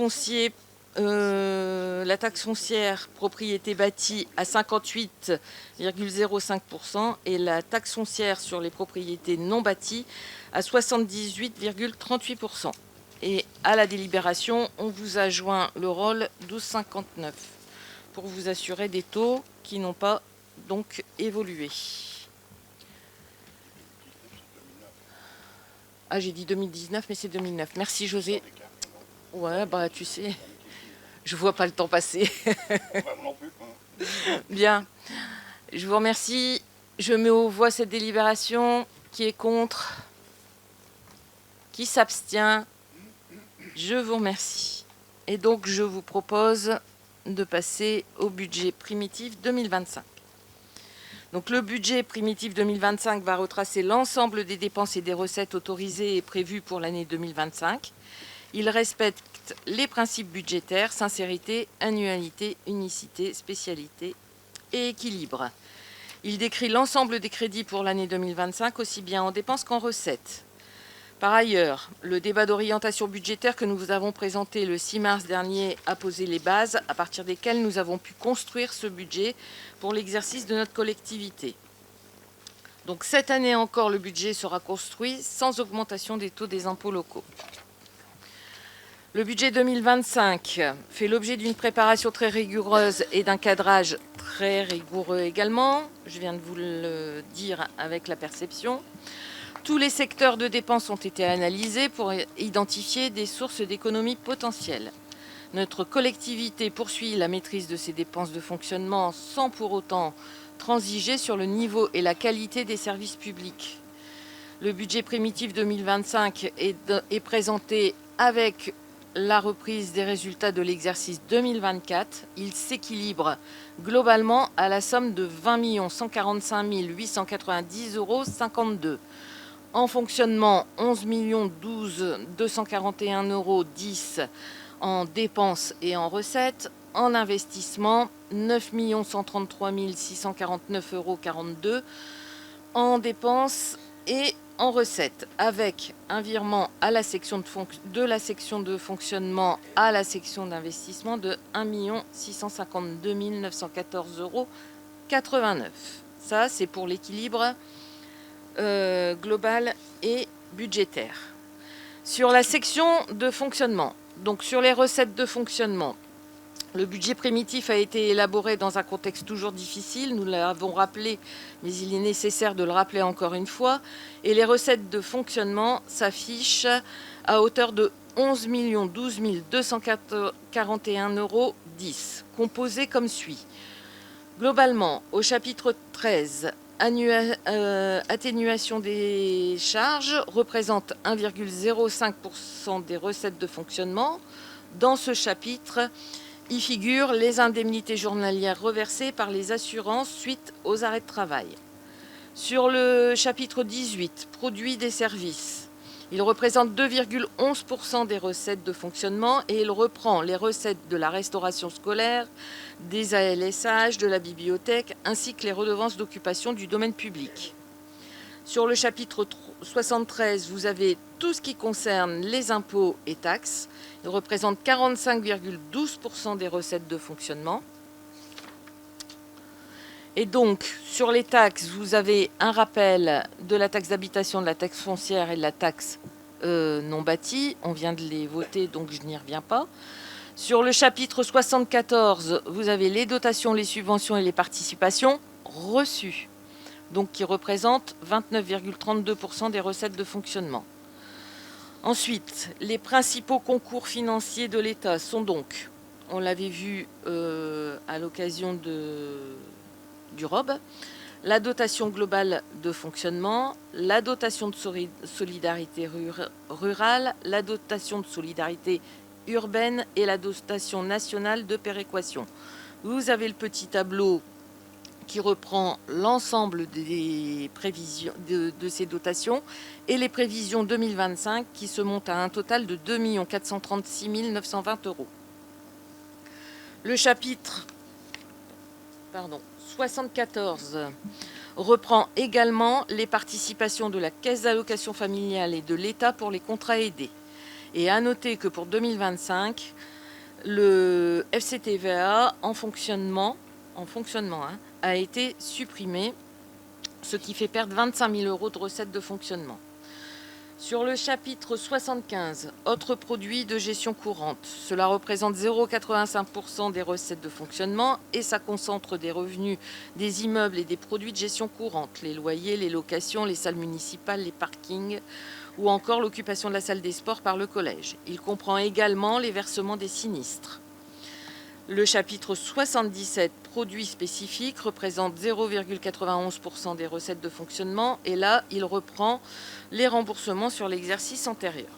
foncière propriété bâtie à 58,05% et la taxe foncière sur les propriétés non bâties à 78,38%. Et à la délibération, on vous a joint le rôle 12,59 pour vous assurer des taux qui n'ont pas donc évolué. Ah, j'ai dit 2019, mais c'est 2009. Merci José. Ouais, bah tu sais, je vois pas le temps passer. Bien, je vous remercie. Je mets aux voix cette délibération. Qui est contre ? Qui s'abstient? Je vous remercie. Et donc, je vous propose de passer au budget primitif 2025. Donc, le budget primitif 2025 va retracer l'ensemble des dépenses et des recettes autorisées et prévues pour l'année 2025. Il respecte les principes budgétaires, sincérité, annualité, unicité, spécialité et équilibre. Il décrit l'ensemble des crédits pour l'année 2025, aussi bien en dépenses qu'en recettes. Par ailleurs, le débat d'orientation budgétaire que nous vous avons présenté le 6 mars dernier a posé les bases à partir desquelles nous avons pu construire ce budget pour l'exercice de notre collectivité. Donc cette année encore, le budget sera construit sans augmentation des taux des impôts locaux. Le budget 2025 fait l'objet d'une préparation très rigoureuse et d'un cadrage très rigoureux également. Je viens de vous le dire avec la perception. Tous les secteurs de dépenses ont été analysés pour identifier des sources d'économies potentielles. Notre collectivité poursuit la maîtrise de ses dépenses de fonctionnement sans pour autant transiger sur le niveau et la qualité des services publics. Le budget primitif 2025 est présenté avec la reprise des résultats de l'exercice 2024. Il s'équilibre globalement à la somme de 20 145 890,52 €. En fonctionnement, 11 12 241,10 € en dépenses et en recettes. En investissement, 9 133 649,42 € en dépenses et en recettes, avec un virement à la section de la section de fonctionnement à la section d'investissement de 1 652 914,89 €. Ça, c'est pour l'équilibre global et budgétaire. Sur la section de fonctionnement, donc sur les recettes de fonctionnement, le budget primitif a été élaboré dans un contexte toujours difficile, nous l'avons rappelé, mais il est nécessaire de le rappeler encore une fois, et les recettes de fonctionnement s'affichent à hauteur de 11 012 241,10 €, composés comme suit. Globalement, au chapitre 13, atténuation des charges représente 1,05% des recettes de fonctionnement. Dans ce chapitre, y figurent les indemnités journalières reversées par les assurances suite aux arrêts de travail. Sur le chapitre 18, produits des services, il représente 2,11% des recettes de fonctionnement et il reprend les recettes de la restauration scolaire, des ALSH, de la bibliothèque, ainsi que les redevances d'occupation du domaine public. Sur le chapitre 73, vous avez tout ce qui concerne les impôts et taxes. Il représente 45,12% des recettes de fonctionnement. Et donc, sur les taxes, vous avez un rappel de la taxe d'habitation, de la taxe foncière et de la taxe non bâtie. On vient de les voter, donc je n'y reviens pas. Sur le chapitre 74, vous avez les dotations, les subventions et les participations reçues, donc qui représentent 29,32% des recettes de fonctionnement. Ensuite, les principaux concours financiers de l'État sont donc, on l'avait vu à l'occasion du ROB, la dotation globale de fonctionnement, la dotation de solidarité rurale, la dotation de solidarité urbaine et la dotation nationale de péréquation. Vous avez le petit tableau qui reprend l'ensemble des prévisions de ces dotations et les prévisions 2025 qui se montent à un total de 2 436 920 €. Le chapitre 74 reprend également les participations de la Caisse d'allocation familiale et de l'État pour les contrats aidés. Et à noter que pour 2025, le FCTVA en fonctionnement a été supprimé, ce qui fait perdre 25 000 € de recettes de fonctionnement. Sur le chapitre 75, autres produits de gestion courante, cela représente 0,85% des recettes de fonctionnement et ça concentre des revenus des immeubles et des produits de gestion courante, les loyers, les locations, les salles municipales, les parkings ou encore l'occupation de la salle des sports par le collège. Il comprend également les versements des sinistres. Le chapitre 77, produits spécifiques, représente 0,91% des recettes de fonctionnement. Et là, il reprend les remboursements sur l'exercice antérieur.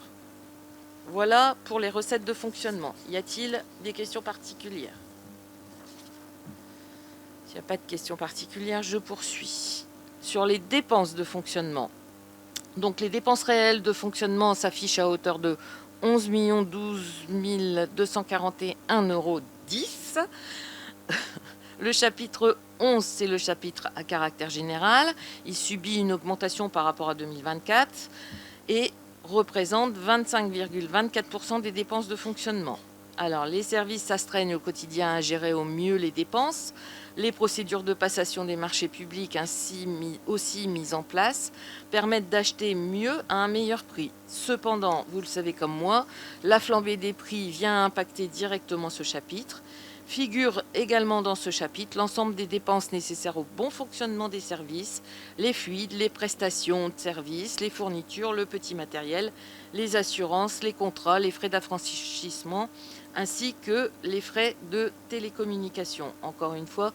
Voilà pour les recettes de fonctionnement. Y a-t-il des questions particulières? S'il n'y a pas de questions particulières, je poursuis. Sur les dépenses de fonctionnement. Donc les dépenses réelles de fonctionnement s'affichent à hauteur de 11 12 241,10 €. Le chapitre 11, c'est le chapitre à caractère général. Il subit une augmentation par rapport à 2024 et représente 25,24% des dépenses de fonctionnement. Alors, les services s'astreignent au quotidien à gérer au mieux les dépenses. Les procédures de passation des marchés publics ainsi aussi mises en place permettent d'acheter mieux à un meilleur prix. Cependant, vous le savez comme moi, la flambée des prix vient impacter directement ce chapitre. Figure également dans ce chapitre l'ensemble des dépenses nécessaires au bon fonctionnement des services, les fluides, les prestations de services, les fournitures, le petit matériel, les assurances, les contrats, les frais d'affranchissement, ainsi que les frais de télécommunication. Encore une fois,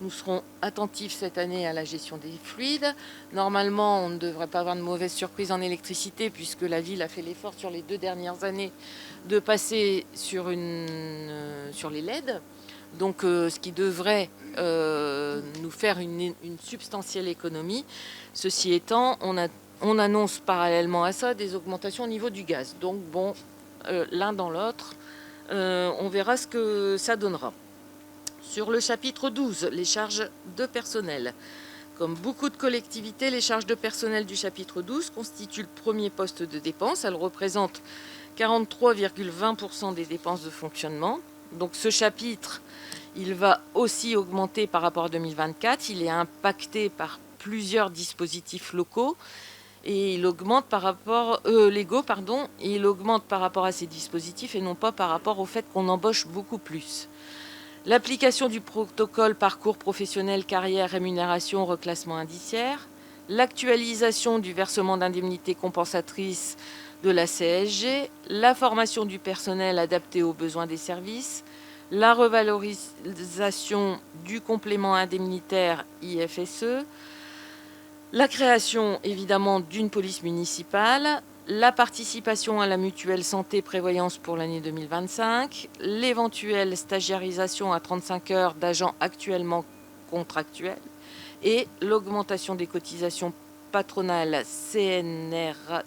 nous serons attentifs cette année à la gestion des fluides. Normalement, on ne devrait pas avoir de mauvaises surprises en électricité puisque la ville a fait l'effort sur les 2 dernières années de passer sur les LED. Donc, ce qui devrait nous faire une substantielle économie. Ceci étant, on annonce parallèlement à ça des augmentations au niveau du gaz. Donc, bon, l'un dans l'autre, on verra ce que ça donnera. Sur le chapitre 12, les charges de personnel. Comme beaucoup de collectivités, les charges de personnel du chapitre 12 constituent le premier poste de dépense. Elles représentent 43,20% des dépenses de fonctionnement. Donc ce chapitre, il va aussi augmenter par rapport à 2024. Il est impacté par plusieurs dispositifs locaux et il augmente par rapport légaux, pardon, et il augmente par rapport à ces dispositifs et non pas par rapport au fait qu'on embauche beaucoup plus. L'application du protocole parcours professionnel, carrière, rémunération, reclassement indiciaire, l'actualisation du versement d'indemnités compensatrices de la CSG, la formation du personnel adapté aux besoins des services, la revalorisation du complément indemnitaire IFSE, la création évidemment d'une police municipale, la participation à la mutuelle santé prévoyance pour l'année 2025, l'éventuelle stagiarisation à 35 heures d'agents actuellement contractuels et l'augmentation des cotisations patronales CNRACL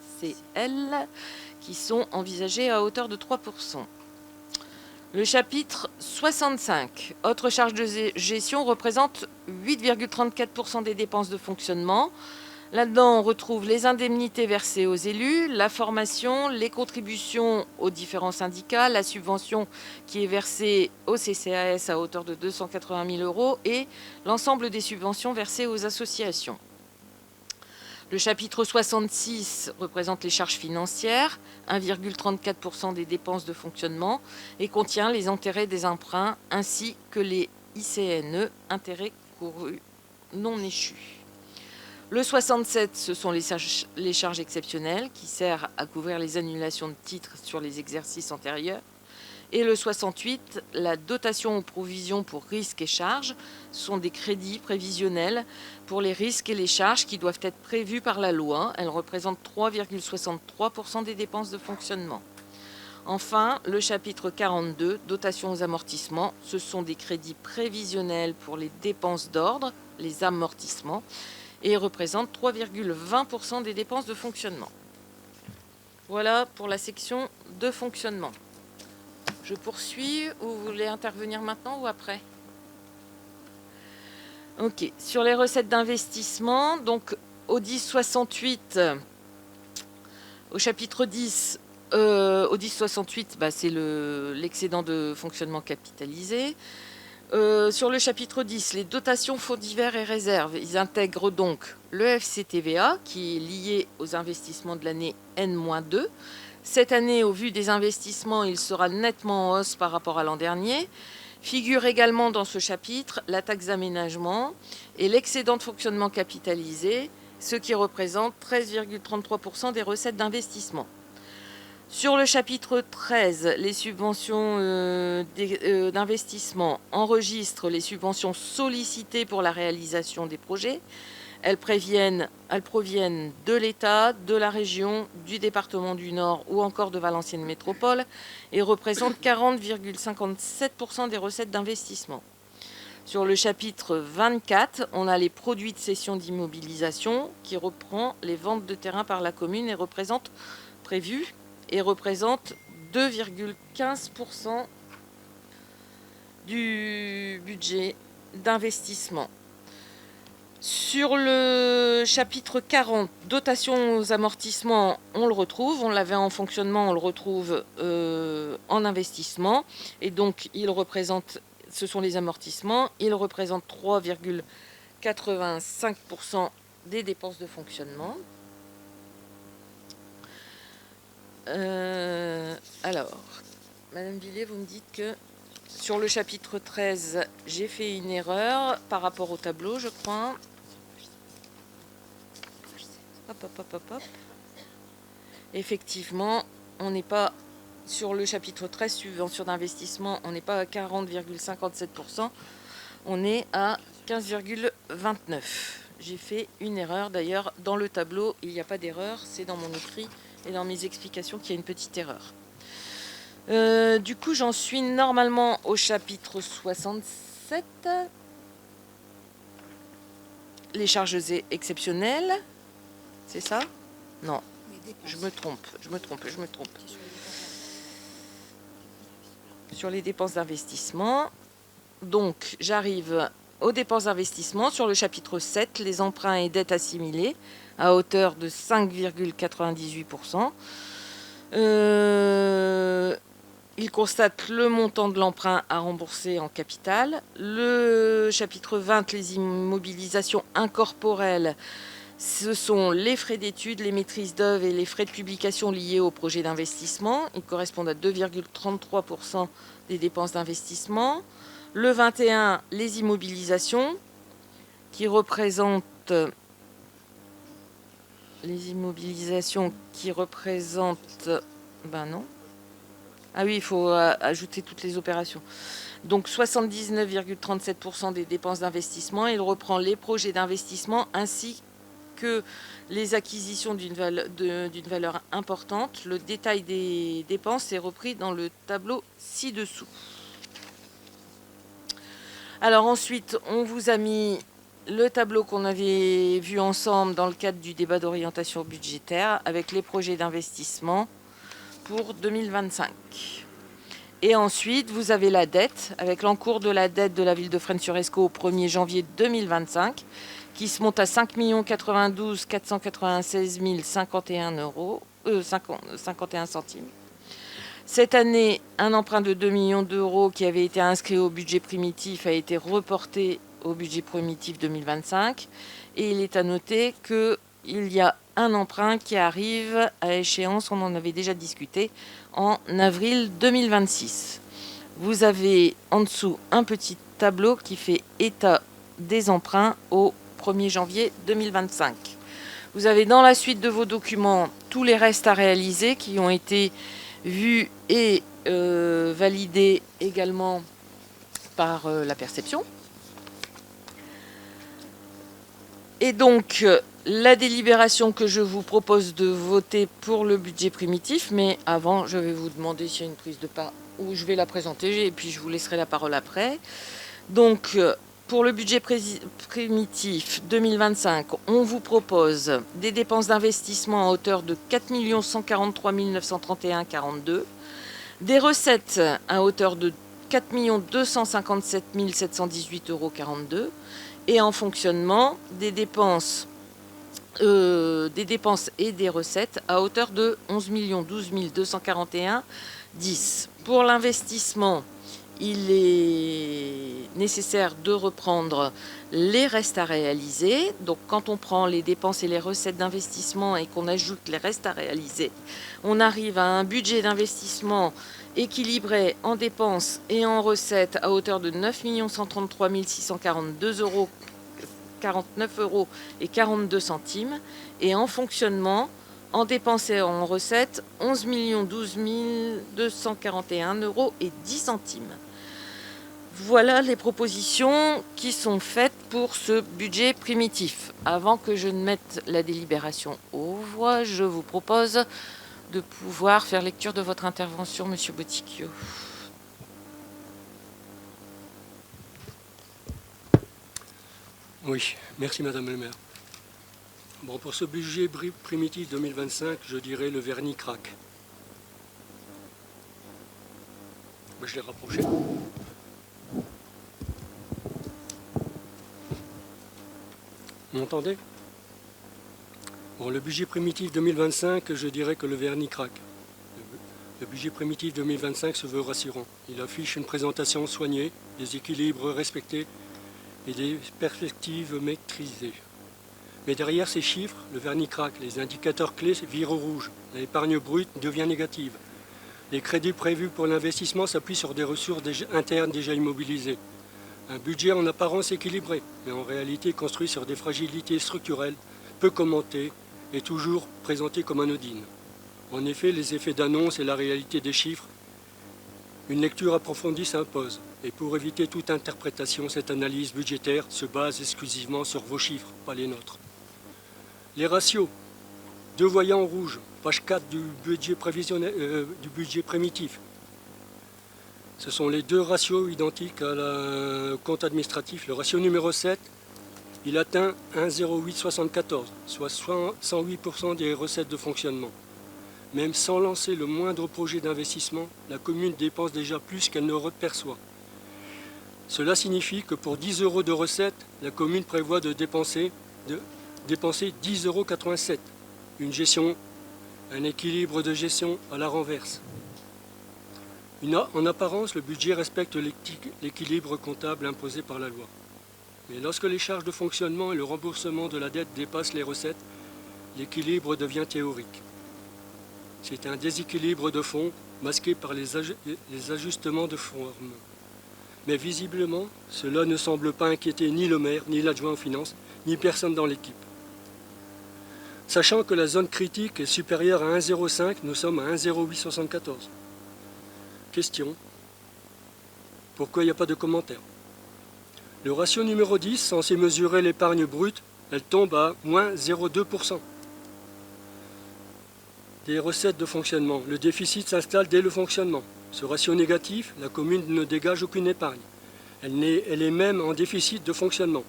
qui sont envisagées à hauteur de 3%. Le chapitre 65, autres charges de gestion, représente 8,34% des dépenses de fonctionnement. Là-dedans, on retrouve les indemnités versées aux élus, la formation, les contributions aux différents syndicats, la subvention qui est versée au CCAS à hauteur de 280 000 € et l'ensemble des subventions versées aux associations. Le chapitre 66 représente les charges financières, 1,34% des dépenses de fonctionnement, et contient les intérêts des emprunts ainsi que les ICNE, intérêts courus non échus. Le 67, ce sont les charges exceptionnelles qui servent à couvrir les annulations de titres sur les exercices antérieurs. Et le 68, la dotation aux provisions pour risques et charges, sont des crédits prévisionnels pour les risques et les charges qui doivent être prévus par la loi. Elles représentent 3,63% des dépenses de fonctionnement. Enfin, le chapitre 42, dotation aux amortissements, ce sont des crédits prévisionnels pour les dépenses d'ordre, les amortissements, et représentent 3,20% des dépenses de fonctionnement. Voilà pour la section de fonctionnement. Je poursuis ou vous voulez intervenir maintenant ou après? Ok, sur les recettes d'investissement, donc au 1068, au chapitre 10, au 1068, c'est l'excédent de fonctionnement capitalisé. Sur le chapitre 10, les dotations fonds divers et réserves, ils intègrent donc le FCTVA qui est lié aux investissements de l'année N-2. Cette année, au vu des investissements, il sera nettement en hausse par rapport à l'an dernier. Figure également dans ce chapitre la taxe d'aménagement et l'excédent de fonctionnement capitalisé, ce qui représente 13,33% des recettes d'investissement. Sur le chapitre 13, les subventions d'investissement enregistrent les subventions sollicitées pour la réalisation des projets. Elles proviennent de l'État, de la région, du département du Nord ou encore de Valenciennes Métropole et représentent 40,57% des recettes d'investissement. Sur le chapitre 24, on a les produits de cession d'immobilisation qui reprend les ventes de terrain par la commune et représente 2,15% du budget d'investissement. Sur le chapitre 40, dotation aux amortissements, on le retrouve. On l'avait en fonctionnement, on le retrouve en investissement. Et donc, ce sont les amortissements. Ils représentent 3,85% des dépenses de fonctionnement. Alors, Madame Villiers, vous me dites que sur le chapitre 13, j'ai fait une erreur par rapport au tableau, je crois. Hop. Effectivement, on n'est pas sur le chapitre 13, subvention d'investissement, on n'est pas à 40,57%, on est à 15,29%. J'ai fait une erreur, d'ailleurs, dans le tableau, il n'y a pas d'erreur, c'est dans mon écrit et dans mes explications qu'il y a une petite erreur. Du coup, j'en suis normalement au chapitre 67. Les charges exceptionnelles. C'est ça? Non. Je me trompe. Sur les dépenses d'investissement. Donc, j'arrive aux dépenses d'investissement. Sur le chapitre 7, les emprunts et dettes assimilées à hauteur de 5,98%. Il constate le montant de l'emprunt à rembourser en capital. Le chapitre 20, les immobilisations incorporelles, ce sont les frais d'études, les maîtrises d'œuvre et les frais de publication liés au projet d'investissement. Ils correspondent à 2,33% des dépenses d'investissement. Le 21, les immobilisations, qui représentent... Ben non. Ah oui, il faut ajouter toutes les opérations. Donc 79,37% des dépenses d'investissement. Il reprend les projets d'investissement ainsi que les acquisitions d'une valeur importante. Le détail des dépenses est repris dans le tableau ci-dessous. Alors ensuite, on vous a mis le tableau qu'on avait vu ensemble dans le cadre du débat d'orientation budgétaire avec les projets d'investissement pour 2025. Et ensuite, vous avez la dette, avec l'encours de la dette de la ville de Fresnes-sur-Escaut au 1er janvier 2025, qui se monte à 5 92 496 051 euros, 51 centimes. Cette année, un emprunt de 2 millions d'euros qui avait été inscrit au budget primitif a été reporté au budget primitif 2025. Et il est à noter qu'il y a un emprunt qui arrive à échéance, on en avait déjà discuté, en avril 2026. Vous avez en dessous un petit tableau qui fait état des emprunts au 1er janvier 2025. Vous avez dans la suite de vos documents tous les restes à réaliser qui ont été vus et validés également par la perception. Et donc, la délibération que je vous propose de voter pour le budget primitif, mais avant, je vais vous demander s'il y a une prise de part, ou je vais la présenter, et puis je vous laisserai la parole après. Donc, pour le budget primitif 2025, on vous propose des dépenses d'investissement à hauteur de 4 143 931,42, des recettes à hauteur de 4 257 718,42 euros, et en fonctionnement, des dépenses et des recettes à hauteur de 11 12 241,10. Pour l'investissement, il est nécessaire de reprendre les restes à réaliser. Donc quand on prend les dépenses et les recettes d'investissement et qu'on ajoute les restes à réaliser, on arrive à un budget d'investissement équilibré en dépenses et en recettes à hauteur de 9 133 642 49 euros et 42 centimes. Et en fonctionnement, En dépenses et en recettes, 11 012 241 € et 10 centimes. Voilà les propositions qui sont faites pour ce budget primitif. Avant que je ne mette la délibération aux voix, je vous propose de pouvoir faire lecture de votre intervention, Monsieur Boticchio. Oui, merci Madame le maire. Bon, pour ce budget primitif 2025, je dirais le vernis craque. Je l'ai rapproché. Vous m'entendez? Bon, le budget primitif 2025, je dirais que le vernis craque. Le budget primitif 2025 se veut rassurant. Il affiche une présentation soignée, des équilibres respectés et des perspectives maîtrisées. Mais derrière ces chiffres, le vernis craque, les indicateurs clés virent au rouge, l'épargne brute devient négative. Les crédits prévus pour l'investissement s'appuient sur des ressources internes déjà immobilisées. Un budget en apparence équilibré, mais en réalité construit sur des fragilités structurelles, peu commentées et toujours présentées comme anodines. En effet, les effets d'annonce et la réalité des chiffres, une lecture approfondie s'impose. Et pour éviter toute interprétation, cette analyse budgétaire se base exclusivement sur vos chiffres, pas les nôtres. Les ratios, 2 voyants en rouge, page 4 du budget primitif. Ce sont les 2 ratios identiques au compte administratif. Le ratio numéro 7, il atteint 1,0874, soit 108% des recettes de fonctionnement. Même sans lancer le moindre projet d'investissement, la commune dépense déjà plus qu'elle ne perçoit. Cela signifie que pour 10 € de recettes, la commune prévoit de dépenser 10,87 €. Un équilibre de gestion à la renverse. En apparence, le budget respecte l'équilibre comptable imposé par la loi. Mais lorsque les charges de fonctionnement et le remboursement de la dette dépassent les recettes, l'équilibre devient théorique. C'est un déséquilibre de fond masqué par les ajustements de forme. Mais visiblement, cela ne semble pas inquiéter ni le maire, ni l'adjoint aux finances, ni personne dans l'équipe. Sachant que la zone critique est supérieure à 1,05, nous sommes à 1,0874. Question. Pourquoi il n'y a pas de commentaire? Le ratio numéro 10, censé mesurer l'épargne brute, elle tombe à moins 0,2%. Des recettes de fonctionnement. Le déficit s'installe dès le fonctionnement. Ce ratio négatif, la commune ne dégage aucune épargne. Elle est même en déficit de fonctionnement.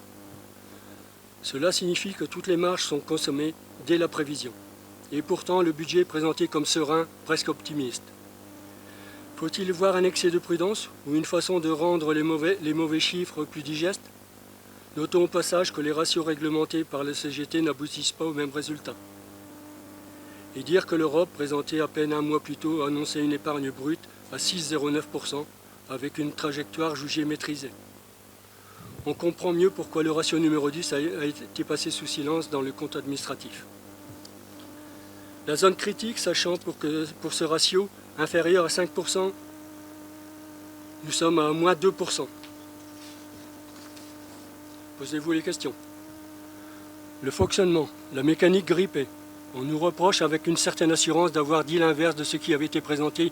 Cela signifie que toutes les marges sont consommées dès la prévision. Et pourtant, le budget est présenté comme serein, presque optimiste. Faut-il voir un excès de prudence ou une façon de rendre les mauvais chiffres plus digestes? Notons au passage que les ratios réglementés par le CGT n'aboutissent pas au même résultat. Et dire que l'Europe, présentée à peine un mois plus tôt, a annoncé une épargne brute à 6,09% avec une trajectoire jugée maîtrisée. On comprend mieux pourquoi le ratio numéro 10 a été passé sous silence dans le compte administratif. La zone critique, sachant pour ce ratio inférieur à 5%, nous sommes à moins 2%. Posez-vous les questions. Le fonctionnement, la mécanique grippée. On nous reproche avec une certaine assurance d'avoir dit l'inverse de ce qui avait été présenté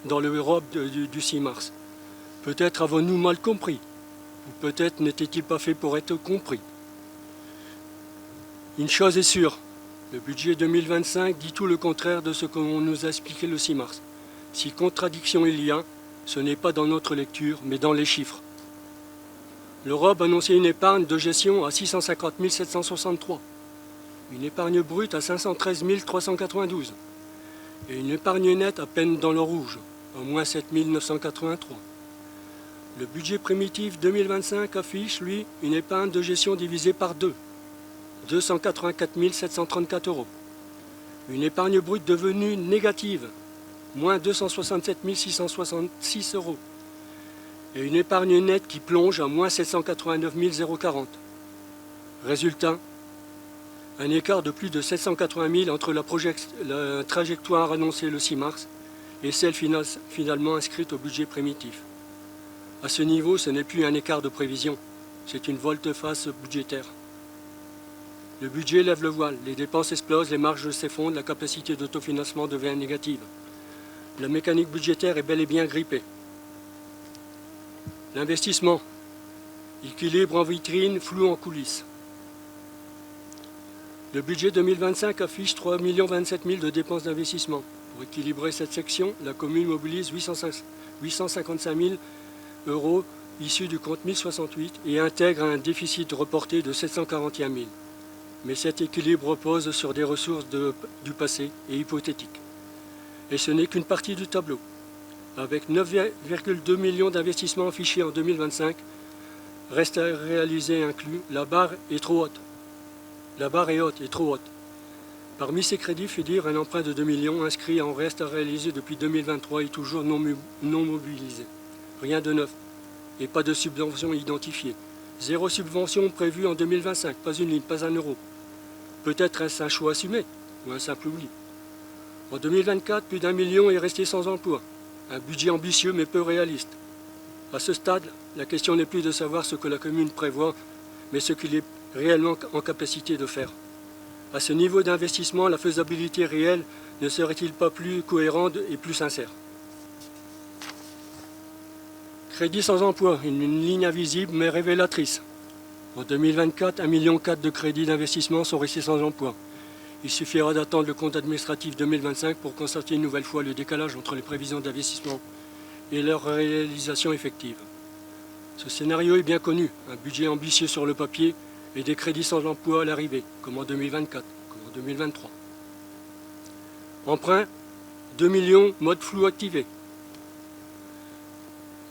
dans l'Europe du 6 mars. Peut-être avons-nous mal compris, ou peut-être n'était-il pas fait pour être compris. Une chose est sûre, le budget 2025 dit tout le contraire de ce qu'on nous a expliqué le 6 mars. Si contradiction il y a, ce n'est pas dans notre lecture, mais dans les chiffres. L'Europe annonçait une épargne de gestion à 650 763. Une épargne brute à 513 392 et une épargne nette à peine dans le rouge, à moins 7 983. Le budget primitif 2025 affiche, lui, une épargne de gestion divisée par 2, 284 734 €. Une épargne brute devenue négative, moins 267 666 €. Et une épargne nette qui plonge à moins 789 040. Résultat, un écart de plus de 780 000 entre la trajectoire annoncée le 6 mars et celle finalement inscrite au budget primitif. À ce niveau, ce n'est plus un écart de prévision, c'est une volte-face budgétaire. Le budget lève le voile, les dépenses explosent, les marges s'effondrent, la capacité d'autofinancement devient négative. La mécanique budgétaire est bel et bien grippée. L'investissement, équilibre en vitrine, flou en coulisses. Le budget 2025 affiche 3 027 000 de dépenses d'investissement. Pour équilibrer cette section, la commune mobilise 855 000 euros issus du compte 1068 et intègre un déficit reporté de 741 000. Mais cet équilibre repose sur des ressources du passé et hypothétiques. Et ce n'est qu'une partie du tableau. Avec 9,2 millions d'investissements affichés en 2025, reste à réaliser inclus, la barre est trop haute. La barre est haute et trop haute. Parmi ces crédits figure un emprunt de 2 millions inscrit en reste à réaliser depuis 2023 et toujours non mobilisé. Rien de neuf et pas de subvention identifiée. Zéro subvention prévue en 2025, pas une ligne, pas un euro. Peut-être est-ce un choix assumé ou un simple oubli. En 2024, plus d'1 million est resté sans emploi. Un budget ambitieux mais peu réaliste. À ce stade, la question n'est plus de savoir ce que la commune prévoit, mais ce qu'il est réellement en capacité de faire. À ce niveau d'investissement, la faisabilité réelle ne serait-il pas plus cohérente et plus sincère? Crédit sans emploi, une ligne invisible mais révélatrice. En 2024, 1,4 million de crédits d'investissement sont restés sans emploi. Il suffira d'attendre le compte administratif 2025 pour constater une nouvelle fois le décalage entre les prévisions d'investissement et leur réalisation effective. Ce scénario est bien connu, un budget ambitieux sur le papier et des crédits sans emploi à l'arrivée, comme en 2024, comme en 2023. Emprunt, 2 millions, mode flou activé.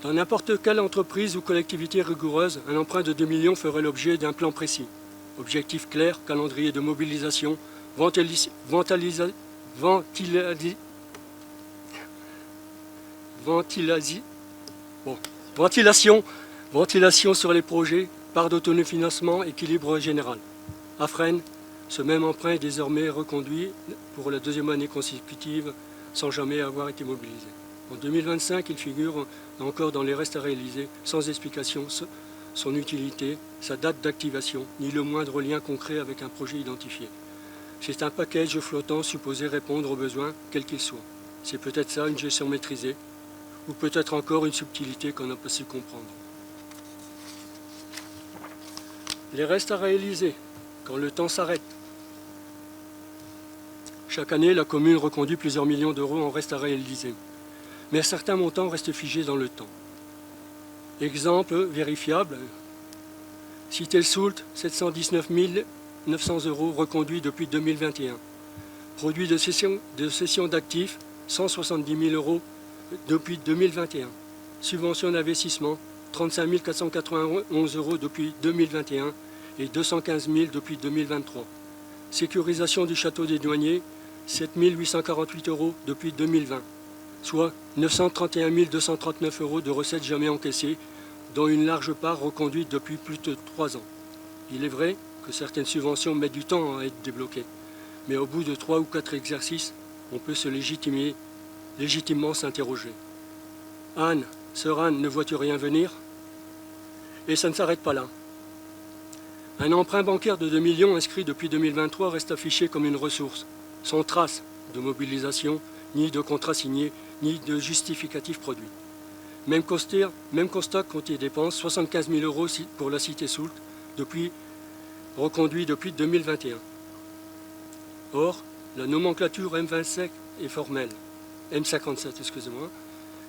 Dans n'importe quelle entreprise ou collectivité rigoureuse, un emprunt de 2 millions ferait l'objet d'un plan précis. Objectif clair, calendrier de mobilisation, ventilation sur les projets, part d'autofinancement, équilibre général. À Fresnes, ce même emprunt est désormais reconduit pour la deuxième année consécutive sans jamais avoir été mobilisé. En 2025, il figure encore dans les restes à réaliser, sans explication, son utilité, sa date d'activation, ni le moindre lien concret avec un projet identifié. C'est un package flottant supposé répondre aux besoins, quels qu'ils soient. C'est peut-être ça, une gestion maîtrisée, ou peut-être encore une subtilité qu'on n'a pas su comprendre. Les restes à réaliser, quand le temps s'arrête. Chaque année, la commune reconduit plusieurs millions d'euros en restes à réaliser. Mais certains montants restent figés dans le temps. Exemple vérifiable, Cité-le-Soult, 719 900 euros reconduits depuis 2021. Produit de cession d'actifs, 170 000 euros depuis 2021. Subvention d'investissement, 35 491 euros depuis 2021 et 215 000 depuis 2023. Sécurisation du château des douaniers, 7 848 euros depuis 2020. Soit 931 239 euros de recettes jamais encaissées, dont une large part reconduite depuis plus de 3 ans. Il est vrai que certaines subventions mettent du temps à être débloquées, mais au bout de 3 ou 4 exercices, on peut se légitimement s'interroger. Anne, sœur Anne, ne vois-tu rien venir? Et ça ne s'arrête pas là. Un emprunt bancaire de 2 millions inscrit depuis 2023 reste affiché comme une ressource, sans trace de mobilisation, ni de contrat signé, ni de justificatif produit. Même constat côté dépenses, 75 000 euros pour la Cité-Soult, reconduit depuis 2021. Or, la nomenclature M27 est formelle, M57, excusez-moi,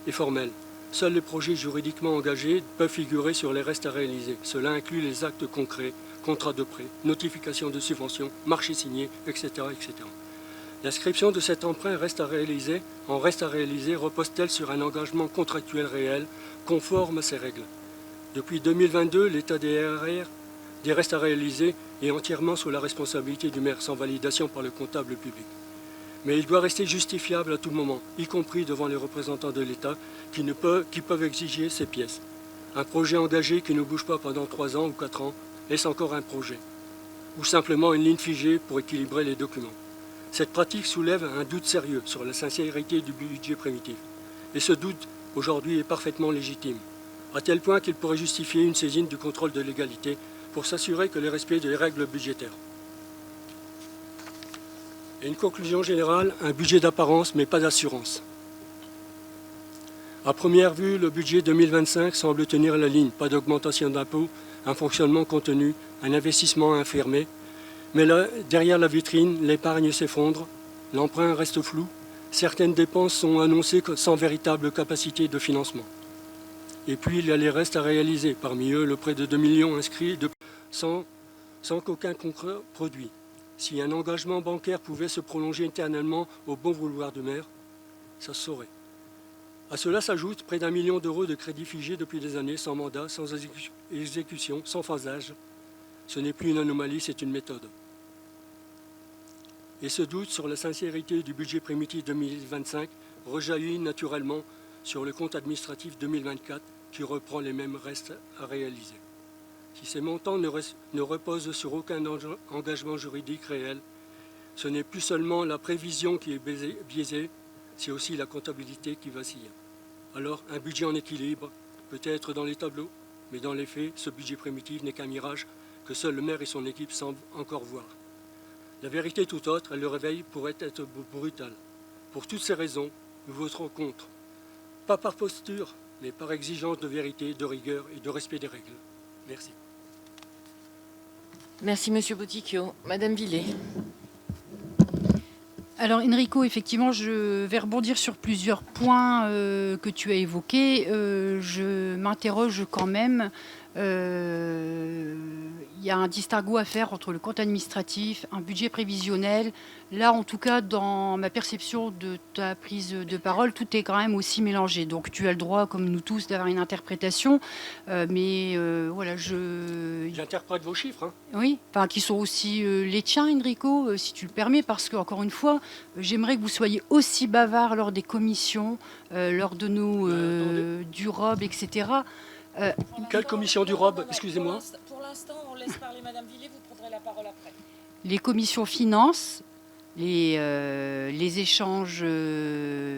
est formelle. Seuls les projets juridiquement engagés peuvent figurer sur les restes à réaliser. Cela inclut les actes concrets, contrats de prêt, notification de subvention, marché signé, etc. etc. L'inscription de cet emprunt reste à réaliser repose-t-elle sur un engagement contractuel réel, conforme à ces règles? Depuis 2022, l'état des RR, des restes à réaliser, est entièrement sous la responsabilité du maire, sans validation par le comptable public. Mais il doit rester justifiable à tout moment, y compris devant les représentants de l'État qui peuvent exiger ces pièces. Un projet engagé qui ne bouge pas pendant 3 ans ou 4 ans est encore un projet, ou simplement une ligne figée pour équilibrer les documents. Cette pratique soulève un doute sérieux sur la sincérité du budget primitif. Et ce doute, aujourd'hui, est parfaitement légitime, à tel point qu'il pourrait justifier une saisine du contrôle de légalité pour s'assurer que le respect des règles budgétaires. Et une conclusion générale, un budget d'apparence mais pas d'assurance. À première vue, le budget 2025 semble tenir la ligne. Pas d'augmentation d'impôts, un fonctionnement contenu, un investissement infirmé. Mais là, derrière la vitrine, l'épargne s'effondre, l'emprunt reste flou. Certaines dépenses sont annoncées sans véritable capacité de financement. Et puis, il y a les restes à réaliser. Parmi eux, le prêt de 2 millions inscrits sans qu'aucun concret produit. Si un engagement bancaire pouvait se prolonger éternellement au bon vouloir du maire, ça se saurait. À cela s'ajoute près d'1 million d'euros de crédits figés depuis des années, sans mandat, sans exécution, sans phasage. Ce n'est plus une anomalie, c'est une méthode. Et ce doute sur la sincérité du budget primitif 2025 rejaillit naturellement sur le compte administratif 2024 qui reprend les mêmes restes à réaliser. Si ces montants ne reposent sur aucun engagement juridique réel, ce n'est plus seulement la prévision qui est biaisée, c'est aussi la comptabilité qui vacille. Alors, un budget en équilibre, peut-être dans les tableaux, mais dans les faits, ce budget primitif n'est qu'un mirage que seul le maire et son équipe semblent encore voir. La vérité est tout autre, elle le réveille pourrait être brutale. Pour toutes ces raisons, nous voterons contre. Pas par posture, mais par exigence de vérité, de rigueur et de respect des règles. Merci. Merci, Monsieur Boticchio. Madame Villet. Alors Enrico, effectivement, je vais rebondir sur plusieurs points que tu as évoqués. Je m'interroge quand même. Il y a un distinguo à faire entre le compte administratif, un budget prévisionnel. Là, en tout cas, dans ma perception de ta prise de parole, tout est quand même aussi mélangé. Donc, tu as le droit, comme nous tous, d'avoir une interprétation. Mais voilà, J'interprète vos chiffres. Hein. Oui, enfin, qui sont aussi les tiens, Enrico, si tu le permets, parce que, encore une fois, j'aimerais que vous soyez aussi bavard lors des commissions, lors de nos du ROB, etc. Quelle commission du ROB, excusez-moi? Pour l'instant, on laisse parler Madame Villet, vous prendrez la parole après. Les commissions finances, les échanges...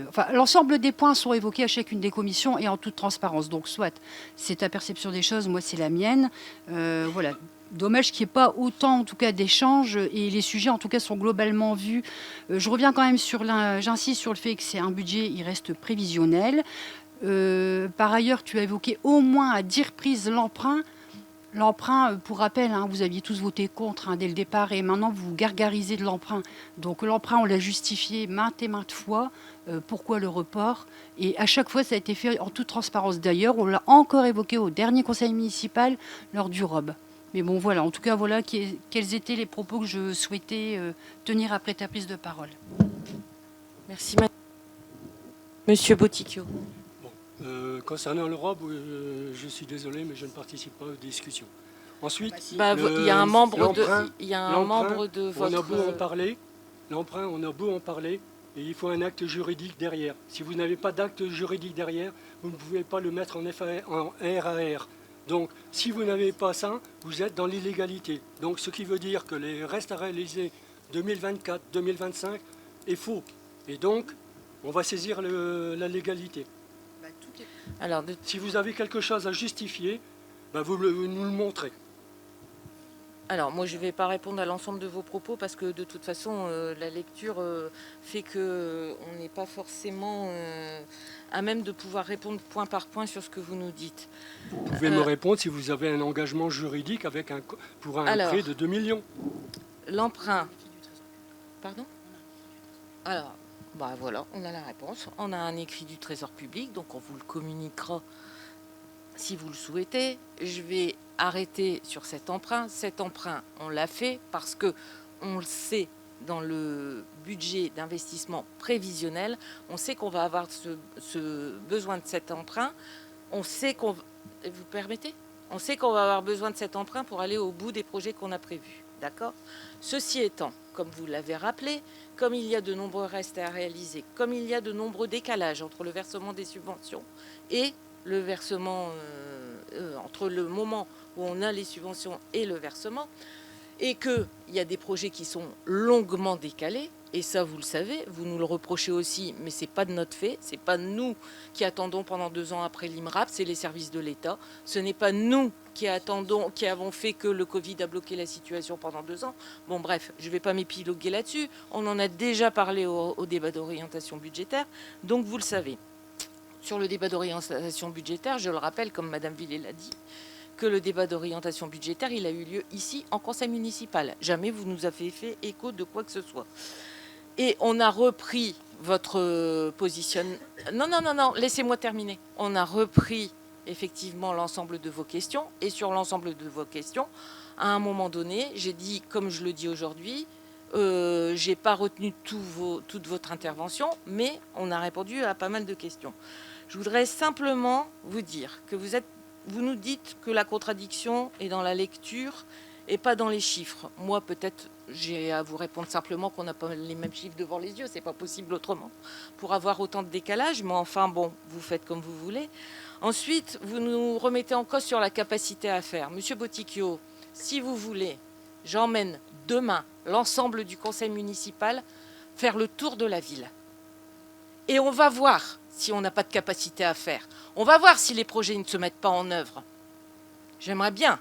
enfin, l'ensemble des points sont évoqués à chacune des commissions et en toute transparence. Donc, soit c'est ta perception des choses, moi, c'est la mienne. Voilà. Dommage qu'il n'y ait pas autant, en tout cas, d'échanges et les sujets, en tout cas, sont globalement vus. Je reviens quand même j'insiste sur le fait que c'est un budget, il reste prévisionnel. Par ailleurs, tu as évoqué au moins à 10 reprises l'emprunt. L'emprunt, pour rappel, vous aviez tous voté contre dès le départ et maintenant vous gargarisez de l'emprunt. Donc l'emprunt, on l'a justifié maintes et maintes fois. Pourquoi le report? Et à chaque fois, ça a été fait en toute transparence. D'ailleurs, on l'a encore évoqué au dernier conseil municipal lors du ROB. Mais bon, voilà, en tout cas, voilà quels étaient les propos que je souhaitais tenir après ta prise de parole. Merci, Monsieur Boticchio. Concernant le ROB, je suis désolé, mais je ne participe pas aux discussions. Ensuite, il y a un membre de votre... On a beau en parler, l'emprunt, on a beau en parler, et il faut un acte juridique derrière. Si vous n'avez pas d'acte juridique derrière, vous ne pouvez pas le mettre en RAR. Donc, si vous n'avez pas ça, vous êtes dans l'illégalité. Donc, ce qui veut dire que les restes à réaliser 2024-2025 est faux. Et donc, on va saisir la légalité. Alors, si vous avez quelque chose à justifier, vous nous le montrez. Alors, moi, je ne vais pas répondre à l'ensemble de vos propos parce que, de toute façon, la lecture fait qu'on n'est pas forcément à même de pouvoir répondre point par point sur ce que vous nous dites. Vous pouvez me répondre si vous avez un engagement juridique pour un prêt de 2 millions. L'emprunt. Pardon? Alors, voilà, on a la réponse. On a un écrit du Trésor public, donc on vous le communiquera si vous le souhaitez. Je vais arrêter sur cet emprunt. Cet emprunt, on l'a fait parce que on le sait dans le budget d'investissement prévisionnel. On sait qu'on va avoir ce besoin de cet emprunt. On sait qu'on... Vous permettez? On sait qu'on va avoir besoin de cet emprunt pour aller au bout des projets qu'on a prévus. D'accord? Ceci étant, comme vous l'avez rappelé, comme il y a de nombreux restes à réaliser, comme il y a de nombreux décalages entre le versement des subventions et le versement, entre le moment où on a les subventions et le versement, et qu'il y a des projets qui sont longuement décalés, et ça vous le savez, vous nous le reprochez aussi, mais c'est pas de notre fait, c'est pas nous qui attendons pendant 2 ans après l'IMRAP, c'est les services de l'État. Ce n'est pas nous qui avons fait que le Covid a bloqué la situation pendant 2 ans. Bon bref, je ne vais pas m'épiloguer là-dessus, on en a déjà parlé au débat d'orientation budgétaire, donc vous le savez. Sur le débat d'orientation budgétaire, je le rappelle, comme Madame Villet l'a dit, que le débat d'orientation budgétaire, il a eu lieu ici, en conseil municipal. Jamais vous nous avez fait écho de quoi que ce soit. Et on a repris votre positionnement. Non, laissez-moi terminer. On a repris effectivement l'ensemble de vos questions. Et sur l'ensemble de vos questions, à un moment donné, j'ai dit, comme je le dis aujourd'hui, je n'ai pas retenu toute votre intervention, mais on a répondu à pas mal de questions. Je voudrais simplement vous dire que vous nous dites que la contradiction est dans la lecture et pas dans les chiffres. Moi, peut-être, j'ai à vous répondre simplement qu'on n'a pas les mêmes chiffres devant les yeux, c'est pas possible autrement, pour avoir autant de décalage, mais enfin, bon, vous faites comme vous voulez. Ensuite, vous nous remettez en cause sur la capacité à faire. Monsieur Boticchio, si vous voulez, j'emmène demain l'ensemble du conseil municipal faire le tour de la ville. Et on va voir si on n'a pas de capacité à faire. On va voir si les projets ne se mettent pas en œuvre. J'aimerais bien,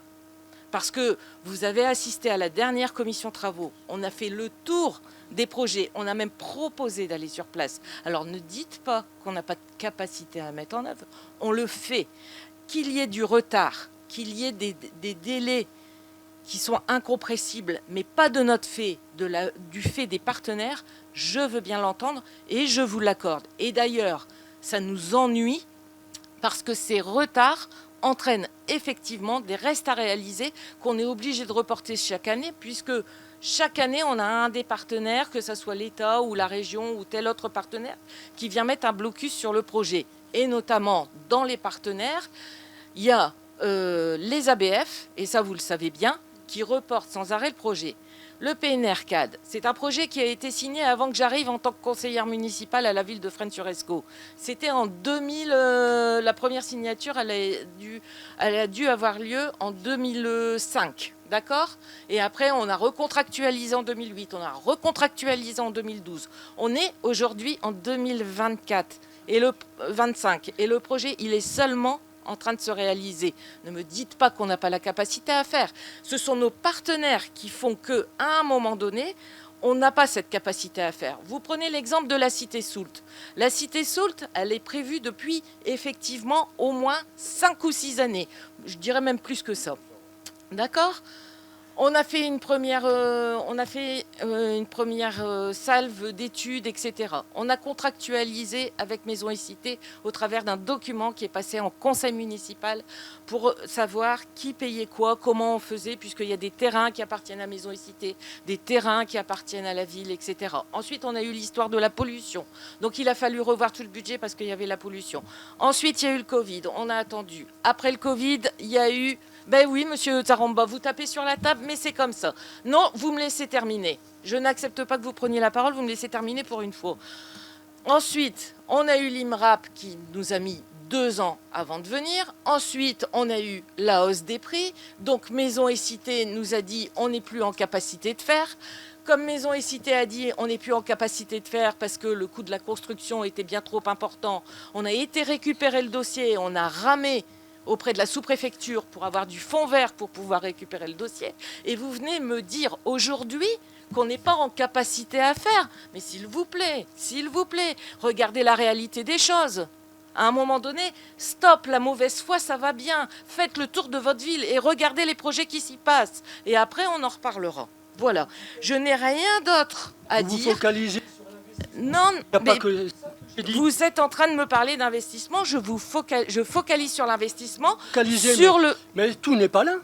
parce que vous avez assisté à la dernière commission travaux. On a fait le tour des projets. On a même proposé d'aller sur place. Alors ne dites pas qu'on n'a pas de capacité à mettre en œuvre. On le fait. Qu'il y ait du retard, qu'il y ait des délais qui sont incompressibles, mais pas de notre fait, du fait des partenaires, je veux bien l'entendre et je vous l'accorde. Et d'ailleurs, ça nous ennuie parce que ces retards entraînent effectivement des restes à réaliser qu'on est obligé de reporter chaque année, puisque chaque année, on a un des partenaires, que ce soit l'État ou la région ou tel autre partenaire, qui vient mettre un blocus sur le projet. Et notamment, dans les partenaires, il y a les ABF, et ça vous le savez bien, qui reportent sans arrêt le projet. Le PNR-CAD, c'est un projet qui a été signé avant que j'arrive en tant que conseillère municipale à la ville de Fresnes-sur-Escaut. C'était en 2000, la première signature, elle a dû avoir lieu en 2005, d'accord ? Et après, on a recontractualisé en 2008, on a recontractualisé en 2012. On est aujourd'hui en 2024 et le 25, et le projet, il est seulement en train de se réaliser. Ne me dites pas qu'on n'a pas la capacité à faire. Ce sont nos partenaires qui font qu'à un moment donné, on n'a pas cette capacité à faire. Vous prenez l'exemple de la cité Soult. La cité Soult, elle est prévue depuis effectivement au moins 5 ou 6 années. Je dirais même plus que ça. D'accord ? On a fait une première salve d'études, etc. On a contractualisé avec Maisons et Cités au travers d'un document qui est passé en conseil municipal pour savoir qui payait quoi, comment on faisait, puisqu'il y a des terrains qui appartiennent à Maisons et Cités, des terrains qui appartiennent à la ville, etc. Ensuite, on a eu l'histoire de la pollution. Donc, il a fallu revoir tout le budget parce qu'il y avait la pollution. Ensuite, il y a eu le Covid. On a attendu. Après le Covid, il y a eu... Ben oui, monsieur Zaramba, vous tapez sur la table, mais c'est comme ça. Non, vous me laissez terminer. Je n'accepte pas que vous preniez la parole, vous me laissez terminer pour une fois. Ensuite, on a eu l'IMRAP qui nous a mis 2 ans avant de venir. Ensuite, on a eu la hausse des prix. Donc, Maisons et Cités nous a dit on n'est plus en capacité de faire. Comme Maisons et Cités a dit on n'est plus en capacité de faire parce que le coût de la construction était bien trop important. On a été récupérer le dossier, on a ramé auprès de la sous-préfecture pour avoir du fonds vert pour pouvoir récupérer le dossier. Et vous venez me dire aujourd'hui qu'on n'est pas en capacité à faire. Mais s'il vous plaît, regardez la réalité des choses. À un moment donné, stop, la mauvaise foi, ça va bien. Faites le tour de votre ville et regardez les projets qui s'y passent. Et après, on en reparlera. Voilà. Je n'ai rien d'autre à dire. Vous focalisez sur Non, mais... que... Vous êtes en train de me parler d'investissement, je focalise sur l'investissement, Mais tout n'est pas là.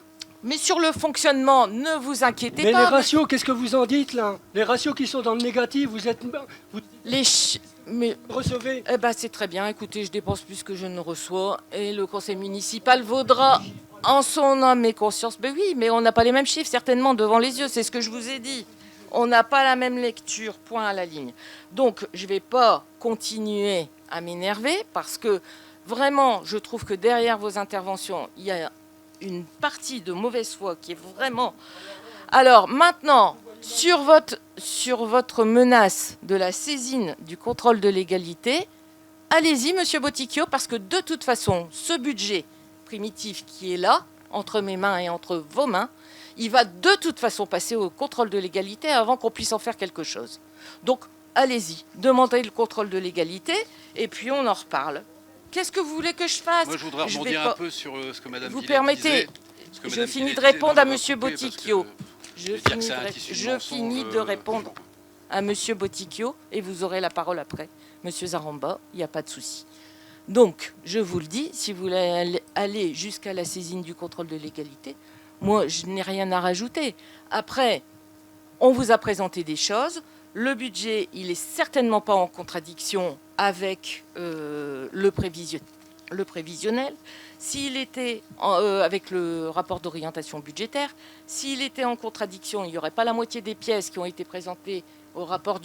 Mais sur le fonctionnement, ne vous inquiétez pas. Mais les ratios, qu'est-ce que vous en dites là? Les ratios qui sont dans le négatif, vous recevez. Eh ben c'est très bien, écoutez, je dépense plus que je ne reçois et le conseil municipal vaudra en son âme et conscience. Ben oui, mais on n'a pas les mêmes chiffres certainement devant les yeux, c'est ce que je vous ai dit. On n'a pas la même lecture, point à la ligne. Donc, je ne vais pas continuer à m'énerver parce que vraiment, je trouve que derrière vos interventions, il y a une partie de mauvaise foi qui est vraiment... Alors, maintenant, sur votre... sur votre menace de la saisine du contrôle de légalité, allez-y, Monsieur Boticchio, parce que de toute façon, ce budget primitif qui est là, entre mes mains et entre vos mains, il va de toute façon passer au contrôle de légalité avant qu'on puisse en faire quelque chose. Donc, allez-y, demandez le contrôle de légalité, et puis on en reparle. Qu'est-ce que vous voulez que je fasse? Moi, je voudrais Je rebondir vais pas- un peu sur ce que Madame Vous Villet permettez, disait. Ce que je Madame finis Villet de disait. répondre Non, à on va Monsieur couper parce que Boticchio. Je je veux dire que c'est un finis, tissu je de mensonges, finis de répondre à Monsieur Boticchio et vous aurez la parole après. Monsieur Zaramba, il n'y a pas de souci. Donc, je vous le dis, si vous voulez aller jusqu'à la saisine du contrôle de légalité, moi, je n'ai rien à rajouter. Après, on vous a présenté des choses. Le budget, il est certainement pas en contradiction avec le prévisionnel. S'il était avec le rapport d'orientation budgétaire, s'il était en contradiction, il n'y aurait pas la moitié des pièces qui ont été présentées au rapport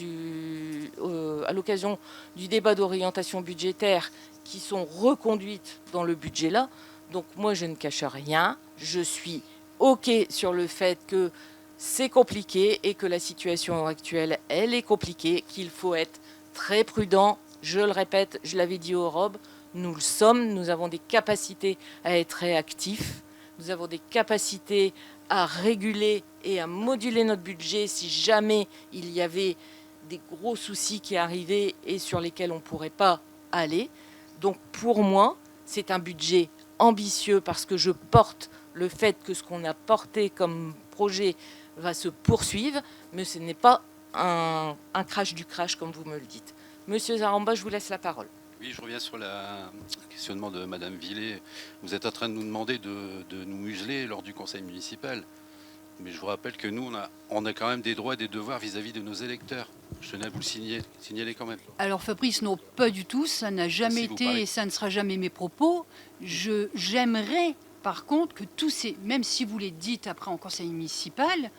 à l'occasion du débat d'orientation budgétaire qui sont reconduites dans le budget là. Donc moi, je ne cache rien. Je suis OK sur le fait que c'est compliqué et que la situation actuelle, elle est compliquée, qu'il faut être très prudent. Je le répète, je l'avais dit au Rob, nous le sommes, nous avons des capacités à être réactifs, nous avons des capacités à réguler et à moduler notre budget si jamais il y avait des gros soucis qui arrivaient et sur lesquels on ne pourrait pas aller. Donc pour moi, c'est un budget ambitieux parce que je porte le fait que ce qu'on a porté comme projet va se poursuivre, mais ce n'est pas un crash du crash comme vous me le dites. Monsieur Zaramba, je vous laisse la parole. Oui, je reviens sur le questionnement de Madame Villet. Vous êtes en train de nous demander de nous museler lors du conseil municipal. Mais je vous rappelle que nous, on a quand même des droits et des devoirs vis-à-vis de nos électeurs. Je tenais à vous le signaler quand même. Alors Fabrice, non, pas du tout, ça n'a jamais Si vous été parlez. et ça ne sera jamais mes propos. J'aimerais par contre que tous ces, même si vous les dites après en conseil municipal,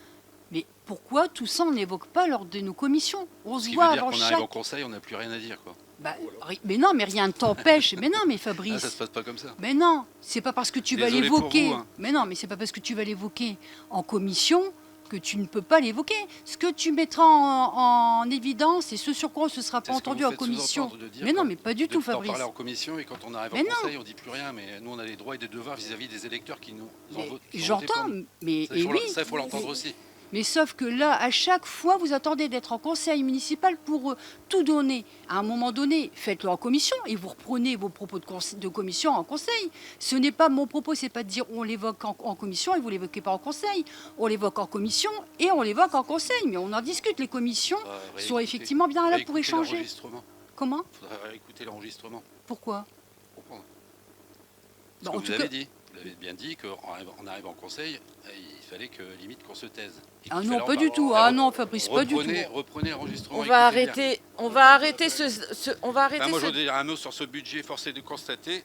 mais pourquoi tout ça on n'évoque pas lors de nos commissions? On Ce se qui voit veut dire avant qu'on arrive chaque... au conseil, on n'a plus rien à dire, quoi. Bah, mais non, mais rien ne t'empêche. Mais non, mais Ah, ça Fabrice. se passe pas comme ça. Mais non, c'est pas parce que tu vas Désolé pour l'évoquer. vous, hein. Mais non, mais c'est pas parce que tu vas l'évoquer en commission que tu ne peux pas l'évoquer. Ce que tu mettras en évidence et ce sur quoi on se sera pas C'est ce que entendu vous en faites commission. sous-entendre de dire Mais non, quand- mais pas du tout, d'en Fabrice. parler en commission et quand on arrive Mais au non. conseil, on dit plus rien. Mais nous, on a des droits et des devoirs vis-à-vis des électeurs qui nous ont Mais voté. j'entends, mais Ça, et oui. il faut l'entendre aussi. Mais sauf que là, à chaque fois, vous attendez d'être en conseil municipal pour tout donner. À un moment donné, faites-le en commission et vous reprenez vos propos de commission en conseil. Ce n'est pas mon propos, c'est pas de dire on l'évoque en commission et vous l'évoquez pas en conseil. On l'évoque en commission et on l'évoque en conseil. Mais on en discute. Les commissions sont effectivement bien là pour échanger. Comment? Il faudrait réécouter l'enregistrement. Pourquoi? Pour comprendre. Ce Bah, que en vous tout avez cas- dit. Vous avez bien dit qu'en arrivant en conseil, il fallait que limite qu'on se taise. Et Ah qu'il non, fallait pas en du parler. tout. Ah non, Fabrice, pas du tout. Reprenez l'enregistrement. On va écoutez bien. arrêter, on va arrêter on va arrêter Moi, je ce- voudrais dire un mot sur ce budget. Force est de constater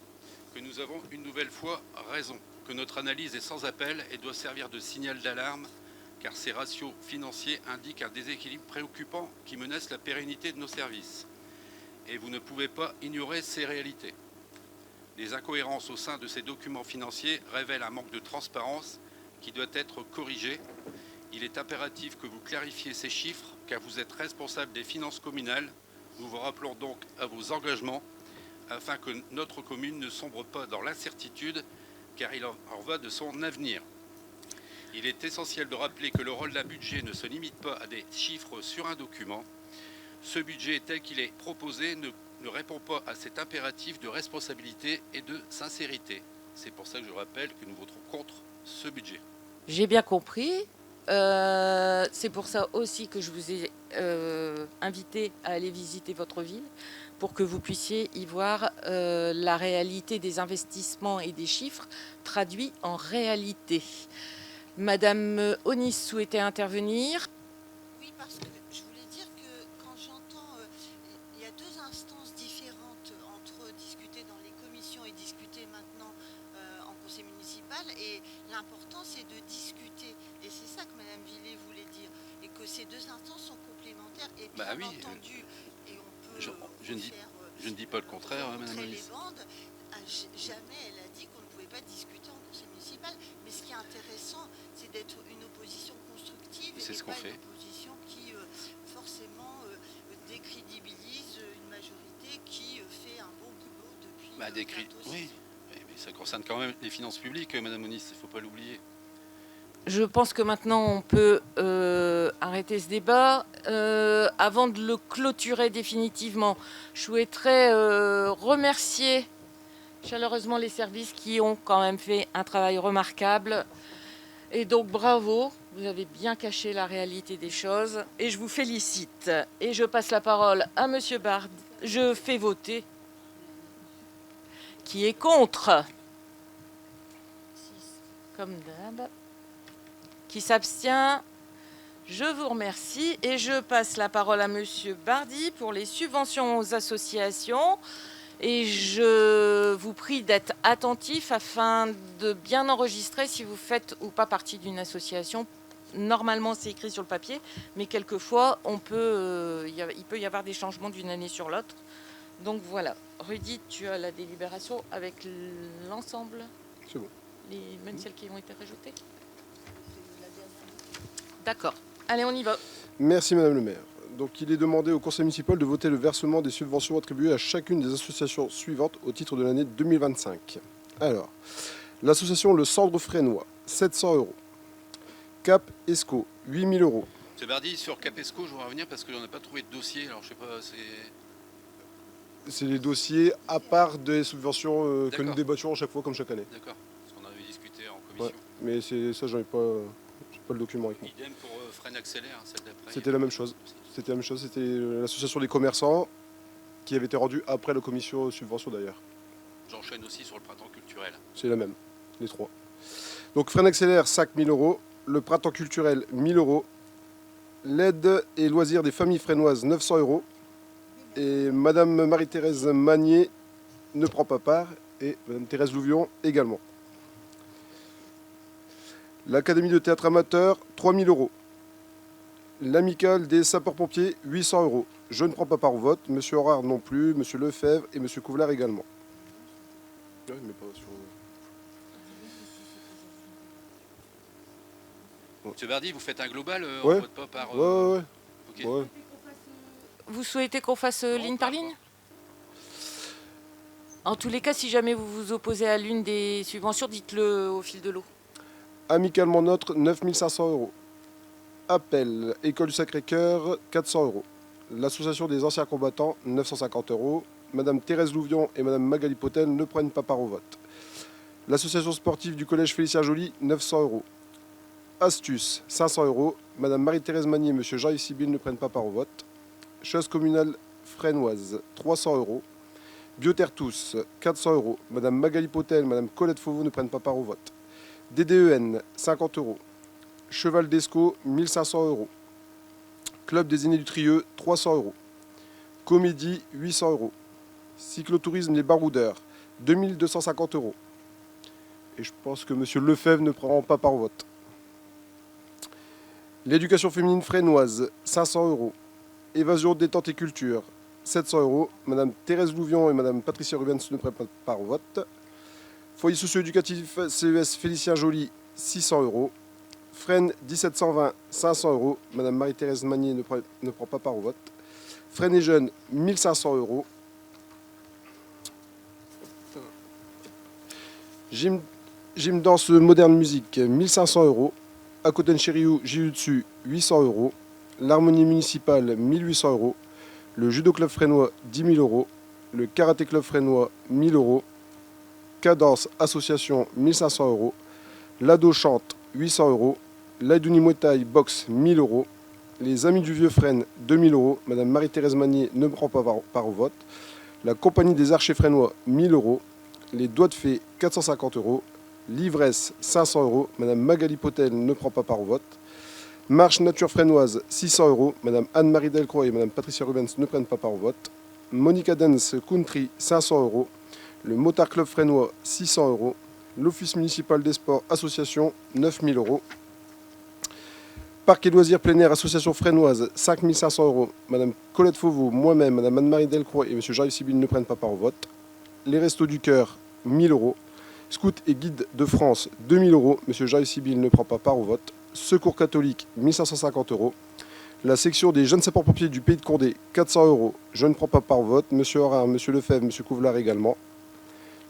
que nous avons une nouvelle fois raison, que notre analyse est sans appel et doit servir de signal d'alarme, car ces ratios financiers indiquent un déséquilibre préoccupant qui menace la pérennité de nos services. Et vous ne pouvez pas ignorer ces réalités. Les incohérences au sein de ces documents financiers révèlent un manque de transparence qui doit être corrigé. Il est impératif que vous clarifiez ces chiffres, car vous êtes responsable des finances communales. Nous vous rappelons donc à vos engagements afin que notre commune ne sombre pas dans l'incertitude, car il en va de son avenir. Il est essentiel de rappeler que le rôle d'un budget ne se limite pas à des chiffres sur un document. Ce budget tel qu'il est proposé ne répond pas à cet impératif de responsabilité et de sincérité. C'est pour ça que je rappelle que nous voterons contre ce budget. J'ai bien compris. C'est pour ça aussi que je vous ai invité à aller visiter votre ville, pour que vous puissiez y voir la réalité des investissements et des chiffres traduits en réalité. Madame Onis souhaitait intervenir. Oui, parce que je voulais dire que quand j'entends, il y a deux instances différentes entre discuter dans les commissions et discuter maintenant en conseil municipal. Et l'important, c'est de discuter. Et c'est ça que Madame Villet voulait dire. Et que ces deux instances sont complémentaires. Et bien Bah oui, entendu, et on peut je ne dis pas le contraire, hein, Madame montrer Alice. les bandes. Jamais elle a dit qu'on ne pouvait pas discuter en conseil municipal. Mais ce qui est intéressant, c'est d'être une opposition constructive C'est et ce pas qu'on fait. une opposition qui décrédibilise une majorité qui fait un bon boulot depuis bientôt 6 Oui, mais ça concerne quand même les finances publiques, Madame Moniz, il ne faut pas l'oublier. Je pense que maintenant on peut arrêter ce débat. Avant de le clôturer définitivement, je souhaiterais remercier chaleureusement les services qui ont quand même fait un travail remarquable. Et donc bravo, vous avez bien caché la réalité des choses et je vous félicite. Et je passe la parole à Monsieur Bard. Je fais voter. Qui est contre? Comme d'hab. Qui s'abstient? Je vous remercie et je passe la parole à Monsieur Bardy pour les subventions aux associations. Et je vous prie d'être attentif afin de bien enregistrer si vous faites ou pas partie d'une association. Normalement, c'est écrit sur le papier, mais quelquefois, il peut y avoir des changements d'une année sur l'autre. Donc voilà. Rudy, tu as la délibération avec l'ensemble? C'est bon. Même celles qui ont été rajoutées? D'accord. Allez, on y va. Merci Madame le maire. Donc il est demandé au conseil municipal de voter le versement des subventions attribuées à chacune des associations suivantes au titre de l'année 2025. Alors, l'association Le Cendre Fresnois, 700 €. Cap Esco, 8 000 €. M. Bardy, sur Capesco, je voudrais revenir parce qu'on n'a pas trouvé de dossier. Alors, je sais pas, C'est les dossiers à part des subventions que D'accord. nous débattions à chaque fois, comme chaque année. D'accord, parce qu'on avait discuté en commission. Ouais, mais ça, j'en ai pas le document avec moi. Idem pour Freine Accélère, celle d'après. C'était la même chose. C'était l'association des commerçants qui avait été rendue après la commission subvention d'ailleurs. J'enchaîne aussi sur le printemps culturel. C'est la même, les trois. Donc Freine Accélère, 5 000 €. Le printemps culturel, 1 000 €. L'aide et loisirs des familles fresnoises, 900 €. Et Madame Marie-Thérèse Magnier ne prend pas part. Et Madame Thérèse Louvion également. L'Académie de théâtre amateur, 3 000 €. L'Amicale des sapeurs-pompiers, 800 €. Je ne prends pas part au vote. Monsieur Horard non plus. Monsieur Lefebvre et Monsieur Couvlar également. Ouais, mais pas sur... M. Bardy, vous faites un global, on Ouais. ne vote pas par... Ouais. Ok. Ouais. Vous souhaitez qu'on fasse ligne par ligne? En tous les cas, si jamais vous vous opposez à l'une des subventions, dites-le au fil de l'eau. Amicalement Notre, 9 500 €. Appel, École du Sacré-Cœur, 400 €. L'Association des anciens combattants, 950 €. Madame Thérèse Louvion et Madame Magali Potel ne prennent pas part au vote. L'Association sportive du Collège Félicien Joly, 900 €. Astuce, 500 €. Madame Marie-Thérèse Magnier et Monsieur Jean-Yves Sibyl ne prennent pas part au vote. Chose communale fresnoise, 300 €. Bioterre Tous, 400 €. Madame Magali Potel, Madame Colette Fauveau ne prennent pas part au vote. DDEN, 50 €. Cheval d'Escaut, 1 500 €. Club des aînés du Trieux, 300 €. Comédie, 800 €. Cyclotourisme Les Baroudeurs, 2 250 €. Et je pense que Monsieur Lefebvre ne prend pas part au vote. L'éducation féminine fresnoise, 500 €. Évasion, détente et culture, 700 €. Madame Thérèse Louvion et Madame Patricia Rubens ne prennent pas part au vote. Foyer socio-éducatif CES Félicien Joly, 600 €. Fresnes 1720, 500 €. Madame Marie-Thérèse Magnier ne prend pas part au vote. Fresnes et Jeunes, 1 500 €. Gym danse moderne musique, 1 500 €. Akoten-Chériou, Jujutsu, 800 €. L'harmonie municipale, 1 800 €. Le judo club fresnois, 10 000 €. Le karaté club fresnois, 1 000 €. Cadence association, 1 500 €. L'ado chante, 800 €. L'Aïdouni Muay Thai boxe, 1 000 €. Les Amis du Vieux Fresnes, 2 000 €. Madame Marie-Thérèse Magnier ne prend pas part au vote. La Compagnie des Archers Fresnois, 1 000 €. Les Doigts de Fée, 450 €. L'ivresse, 500 €. Madame Magali Potel ne prend pas part au vote. Marche Nature Fresnoise, 600 €. Madame Anne-Marie Delcroix et Madame Patricia Rubens ne prennent pas part au vote. Monica Dance Country, 500 €. Le Motard Club Fresnois, 600 €. L'Office municipal des sports association, 9 000 €. Parc et loisirs plein air association fresnoise, 5 500 €. Madame Colette Fauveau, moi-même, Madame Anne-Marie Delcroix et Monsieur Jean-Yves Sibyl ne prennent pas part au vote. Les Restos du Cœur, 1 000 €. Scouts et Guides de France, 2 000 €. Monsieur Jean-Yves Sibyl ne prend pas part au vote. Secours catholique, 1 550 €. La section des jeunes sapeurs-pompiers du Pays de Condé, 400 euros. Je ne prends pas part au vote. Monsieur Horin, Monsieur Lefebvre, Monsieur Couvelard également.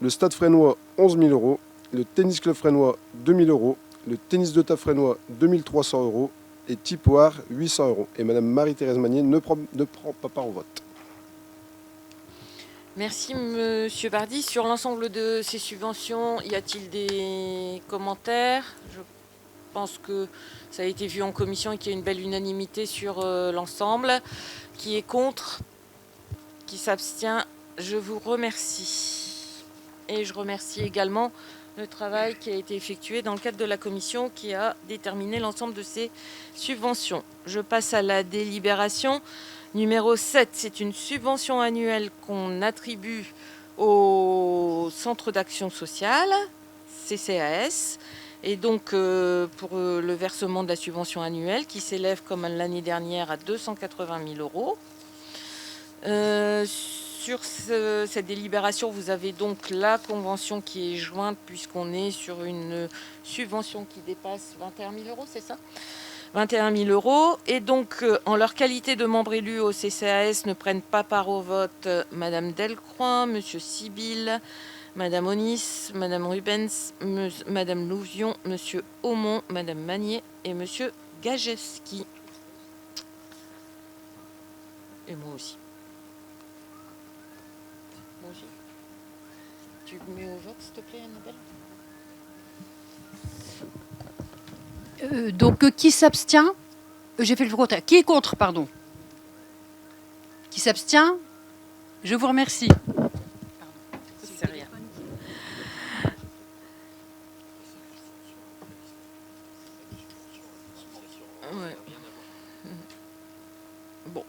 Le Stade Fresnois, 11 000 euros. Le Tennis Club Fresnois, 2 000 euros. Le Tennis de table Fresnois, 2 300 euros. Et Tipoire, 800 euros. Et Madame Marie-Thérèse Magnier ne prend pas part au vote. Merci Monsieur Bardi. Sur l'ensemble de ces subventions, y a-t-il des commentaires? Je pense que ça a été vu en commission et qu'il y a une belle unanimité sur l'ensemble. Qui est contre? Qui s'abstient? Je vous remercie. Et je remercie également le travail qui a été effectué dans le cadre de la commission qui a déterminé l'ensemble de ces subventions. Je passe à la délibération. Numéro 7, c'est une subvention annuelle qu'on attribue au Centre d'action sociale, CCAS, et donc pour le versement de la subvention annuelle qui s'élève comme l'année dernière à 280 000 euros. Sur cette délibération, vous avez donc la convention qui est jointe puisqu'on est sur une subvention qui dépasse 21 000 euros, c'est ça ? 21 000 euros. Et donc, en leur qualité de membres élus au CCAS, ne prennent pas part au vote Madame Delcroix, Monsieur Sibyl, Madame Onis, Madame Rubens, Madame Louvion, Monsieur Aumont, Madame Magnier et Monsieur Gajeski. Et moi aussi. Moi aussi. Tu mets au vote, s'il te plaît, Annabelle ? Donc, qui s'abstient? J'ai fait le contraire. Qui est contre, pardon? Qui s'abstient? Je vous remercie. C'est rien. Ouais. Bon.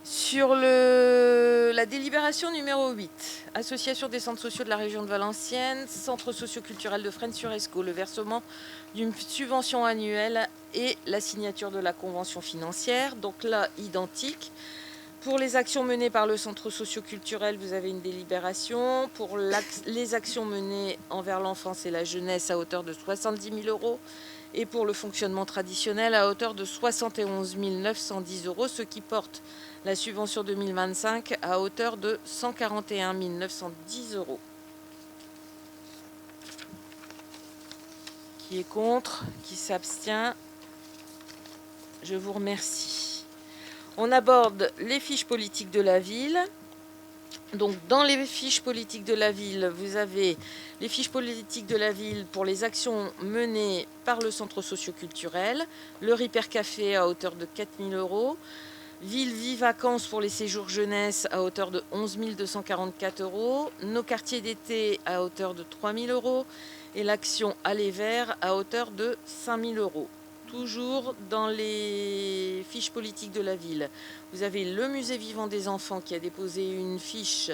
Sur la délibération numéro 8, Association des centres sociaux de la région de Valenciennes, Centre socio-culturel de Fresnes-sur-Escaut, le versement d'une subvention annuelle et la signature de la convention financière. Donc là, identique. Pour les actions menées par le centre socio-culturel, vous avez une délibération. Pour les actions menées envers l'enfance et la jeunesse à hauteur de 70 000 euros. Et pour le fonctionnement traditionnel à hauteur de 71 910 euros, ce qui porte la subvention 2025 à hauteur de 141 910 euros. Qui est contre? Qui s'abstient? Je vous remercie. On aborde les fiches politiques de la ville. Donc, dans les fiches politiques de la ville, vous avez les fiches politiques de la ville pour les actions menées par le centre socio-culturel, le Ripper Café à hauteur de 4 000 euros, Ville Vie Vacances pour les séjours jeunesse à hauteur de 11 244 euros, nos quartiers d'été à hauteur de 3 000 euros et l'action Aller Vert à hauteur de 5 000 euros. Toujours dans les fiches politiques de la ville, vous avez le musée vivant des enfants qui a déposé une fiche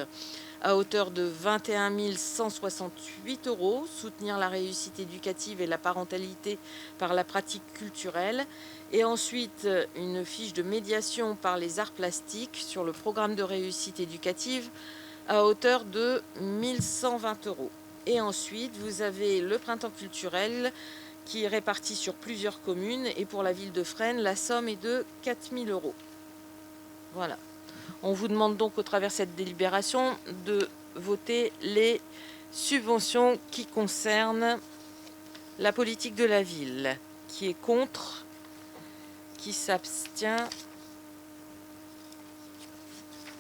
à hauteur de 21 168 euros, soutenir la réussite éducative et la parentalité par la pratique culturelle. Et ensuite, une fiche de médiation par les arts plastiques sur le programme de réussite éducative à hauteur de 1120 euros. Et ensuite, vous avez le printemps culturel qui est réparti sur plusieurs communes. Et pour la ville de Fresnes, la somme est de 4 000 euros. Voilà. On vous demande donc au travers de cette délibération de voter les subventions qui concernent la politique de la ville. Qui est contre? Qui s'abstient?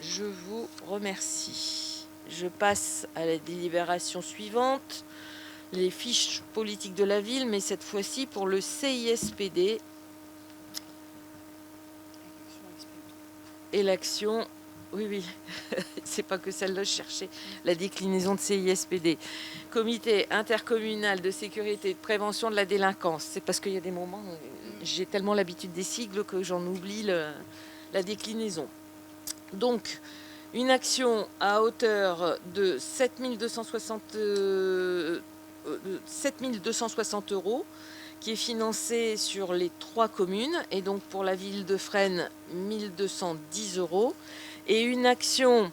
Je vous remercie. Je passe à la délibération suivante. Les fiches politiques de la ville, mais cette fois-ci pour le CISPD et l'action. Oui, c'est pas que celle-là, je cherchais la déclinaison de CISPD. Comité intercommunal de sécurité et de prévention de la délinquance. C'est parce qu'il y a des moments où j'ai tellement l'habitude des sigles que j'en oublie la déclinaison. Donc, une action à hauteur de 7 260 euros qui est financée sur les 3 communes et donc pour la ville de Fresnes 1 210 euros et une action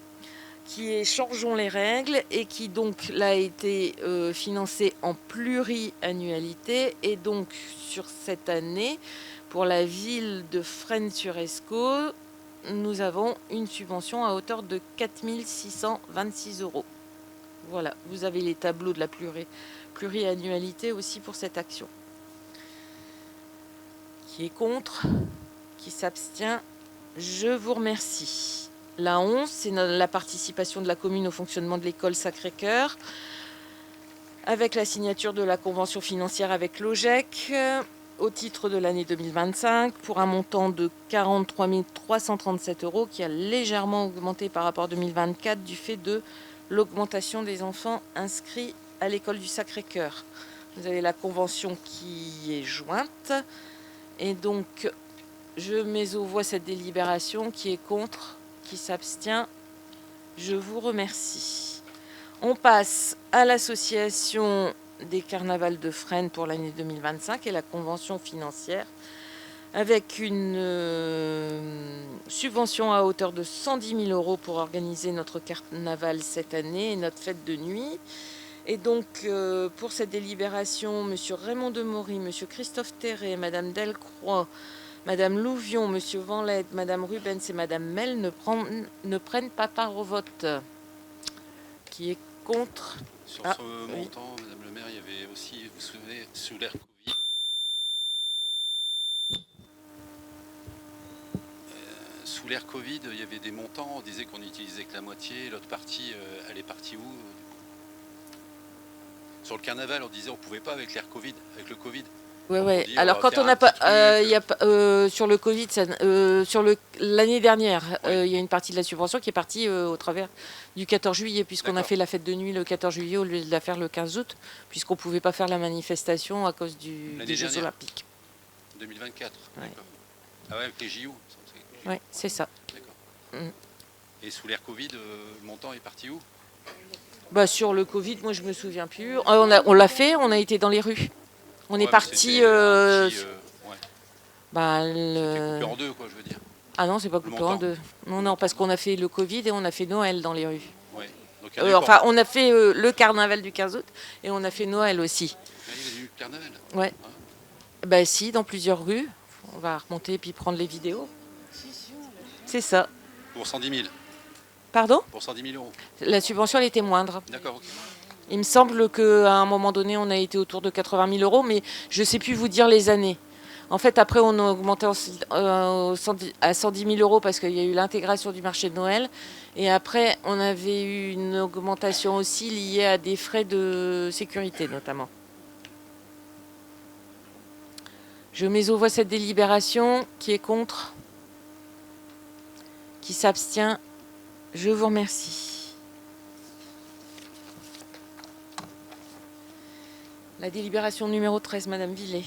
qui est Changeons les règles et qui donc là a été financé en pluriannualité. Et donc sur cette année, pour la ville de Fresnes-sur-Escaut, nous avons une subvention à hauteur de 4 626 €. Voilà, vous avez les tableaux de la pluriannualité aussi pour cette action. Qui est contre? Qui s'abstient? Je vous remercie. La 11, c'est la participation de la commune au fonctionnement de l'école Sacré-Cœur, avec la signature de la convention financière avec l'OGEC, au titre de l'année 2025, pour un montant de 43 337 €, qui a légèrement augmenté par rapport à 2024 du fait de l'augmentation des enfants inscrits à l'école du Sacré-Cœur. Vous avez la convention qui est jointe. Et donc, je mets aux voix cette délibération. Qui est contre? Qui s'abstient? Je vous remercie. On passe à l'association des carnavals de Fresnes pour l'année 2025 et la convention financière avec une subvention à hauteur de 110 000 € pour organiser notre carnaval cette année et notre fête de nuit. Et donc, pour cette délibération, M. Raymond Demory, M. Christophe Terré, Mme Delcroix, Mme Louvion, M. Vanlette, Mme Rubens et Mme Mel ne prennent pas part au vote. Qui est contre? Sur ce montant, Madame le maire, il y avait aussi, vous vous souvenez, sous l'ère Covid, sous l'ère Covid, il y avait des montants, on disait qu'on n'utilisait que la moitié, l'autre partie, elle est partie où? Sur le carnaval, on disait on pouvait pas avec l'ère Covid, avec le Covid. Ouais. Dire, Alors quand on n'a pas, sur le Covid, l'année dernière, il y a une partie de la subvention qui est partie au travers du 14 juillet, puisqu'on a fait la fête de nuit le 14 juillet au lieu de la faire le 15 août, puisqu'on ne pouvait pas faire la manifestation à cause des Jeux Olympiques. 2024. Ouais. D'accord. Ah ouais, avec les JO. Oui, c'est ça. D'accord. Et sous l'ère Covid, le montant est parti où? Sur le Covid, moi je me souviens plus. On l'a fait, on a été dans les rues. On est parti. C'était coupé en deux, quoi, je veux dire. Ah non, c'est pas coupé en deux. Non, parce qu'on a fait le Covid et on a fait Noël dans les rues. Ouais. Donc, on a fait le carnaval du 15 août et on a fait Noël aussi. Il y a eu le carnaval. Ouais. Bah si, dans plusieurs rues. On va remonter et puis prendre les vidéos. C'est ça. Pour 110 000. Pardon? Pour 110 000 €. La subvention, elle était moindre. D'accord, ok. Il me semble qu'à un moment donné, on a été autour de 80 000 €, mais je ne sais plus vous dire les années. En fait, après, on a augmenté à 110 000 € parce qu'il y a eu l'intégration du marché de Noël. Et après, on avait eu une augmentation aussi liée à des frais de sécurité, notamment. Je mets aux voix cette délibération. Qui est contre? Qui s'abstient? Je vous remercie. La délibération numéro 13, Madame Villet.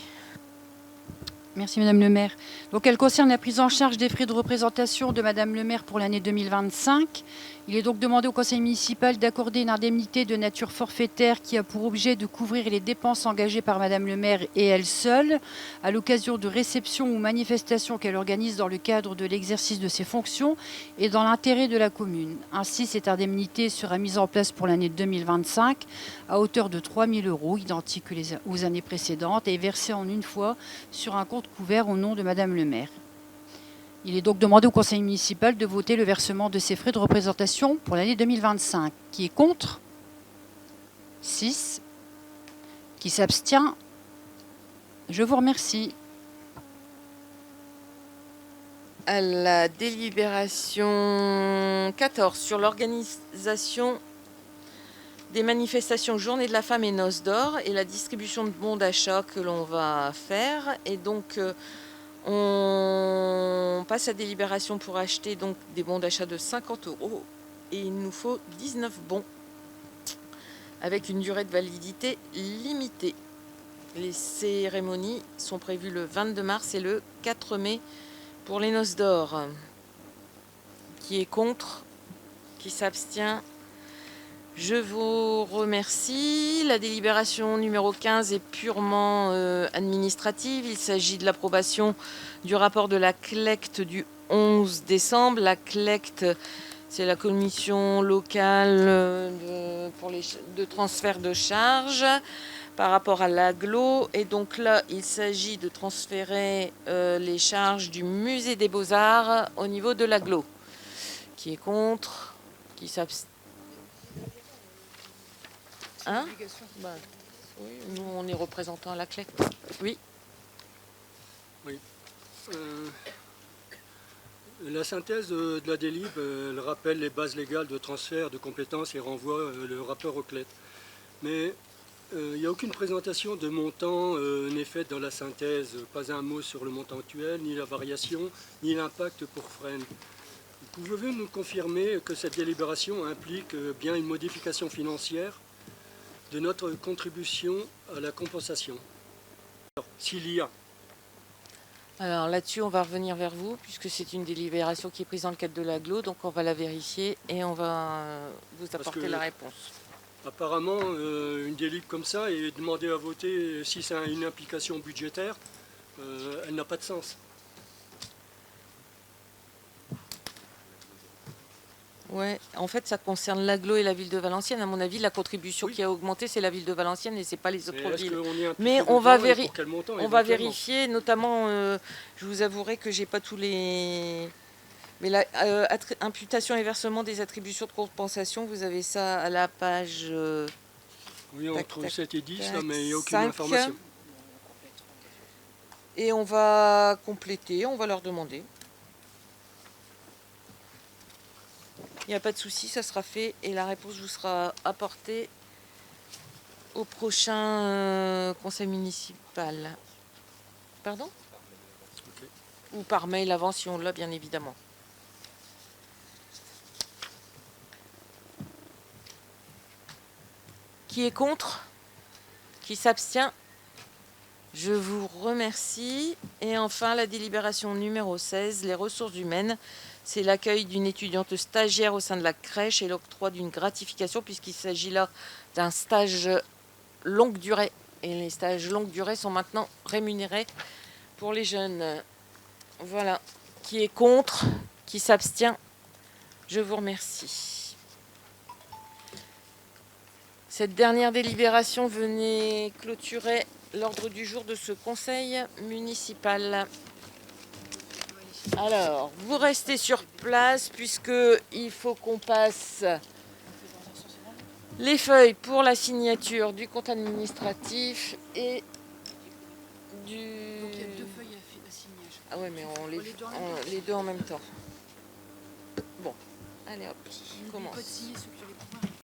Merci Madame le maire. Donc elle concerne la prise en charge des frais de représentation de Madame le maire pour l'année 2025. Il est donc demandé au conseil municipal d'accorder une indemnité de nature forfaitaire qui a pour objet de couvrir les dépenses engagées par Madame le maire et elle seule à l'occasion de réceptions ou manifestations qu'elle organise dans le cadre de l'exercice de ses fonctions et dans l'intérêt de la commune. Ainsi, cette indemnité sera mise en place pour l'année 2025 à hauteur de 3 000 €, identique aux années précédentes, et versée en une fois sur un compte couvert au nom de Madame le maire. Il est donc demandé au conseil municipal de voter le versement de ces frais de représentation pour l'année 2025. Qui est contre? 6. Qui s'abstient? Je vous remercie. À la délibération 14 sur l'organisation des manifestations Journée de la Femme et Noces d'Or et la distribution de bons d'achat que l'on va faire. Et donc, on passe à délibération pour acheter donc des bons d'achat de 50 € et il nous faut 19 bons avec une durée de validité limitée. Les cérémonies sont prévues le 22 mars et le 4 mai pour les Noces d'Or. Qui est contre? Qui s'abstient? Je vous remercie. La délibération numéro 15 est purement administrative. Il s'agit de l'approbation du rapport de la CLECT du 11 décembre. La CLECT C'est la commission locale de transfert de charges par rapport à l'agglo. Et donc là, il s'agit de transférer les charges du musée des Beaux-Arts au niveau de l'agglo. Qui est contre? Qui s'abstient? Hein? Bah, oui, nous, on est représentants à la clé. Oui. La synthèse de la délib, elle rappelle les bases légales de transfert de compétences et renvoie le rapport au CLET. Mais il n'y a aucune présentation de montant n'est faite dans la synthèse, pas un mot sur le montant actuel, ni la variation, ni l'impact pour Fresnes. Pouvez-vous nous confirmer que cette délibération implique bien une modification financière de notre contribution à la compensation? Alors, s'il y a. Alors là-dessus, on va revenir vers vous, puisque c'est une délibération qui est prise dans le cadre de l'agglo, donc on va la vérifier et on va vous apporter la réponse. Apparemment, une délib comme ça et demander à voter si c'est une implication budgétaire, elle n'a pas de sens. Ouais, en fait, ça concerne l'agglo et la ville de Valenciennes. À mon avis, la contribution qui a augmenté, c'est la ville de Valenciennes et c'est pas les autres villes. Mais on va vérifier, notamment, je vous avouerai que j'ai pas tous les... Mais la imputation et versement des attributions de compensation, vous avez ça à la page... Oui, entre 7 et 10, là, mais il n'y a aucune information. Et on va compléter, on va leur demander. Il n'y a pas de souci, ça sera fait et la réponse vous sera apportée au prochain conseil municipal. Pardon? Okay. Ou par mail avant si on l'a, bien évidemment. Qui est contre? Qui s'abstient? Je vous remercie. Et enfin, la délibération numéro 16, les ressources humaines. C'est l'accueil d'une étudiante stagiaire au sein de la crèche et l'octroi d'une gratification, puisqu'il s'agit là d'un stage longue durée. Et les stages longue durée sont maintenant rémunérés pour les jeunes. Voilà. Qui est contre? Qui s'abstient? Je vous remercie. Cette dernière délibération venait clôturer l'ordre du jour de ce conseil municipal. Alors, vous restez sur place puisqu'il faut qu'on passe les feuilles pour la signature du compte administratif et du... Donc il y a 2 feuilles à signer. Ah ouais, mais on les deux en même temps. Bon, allez hop, on commence.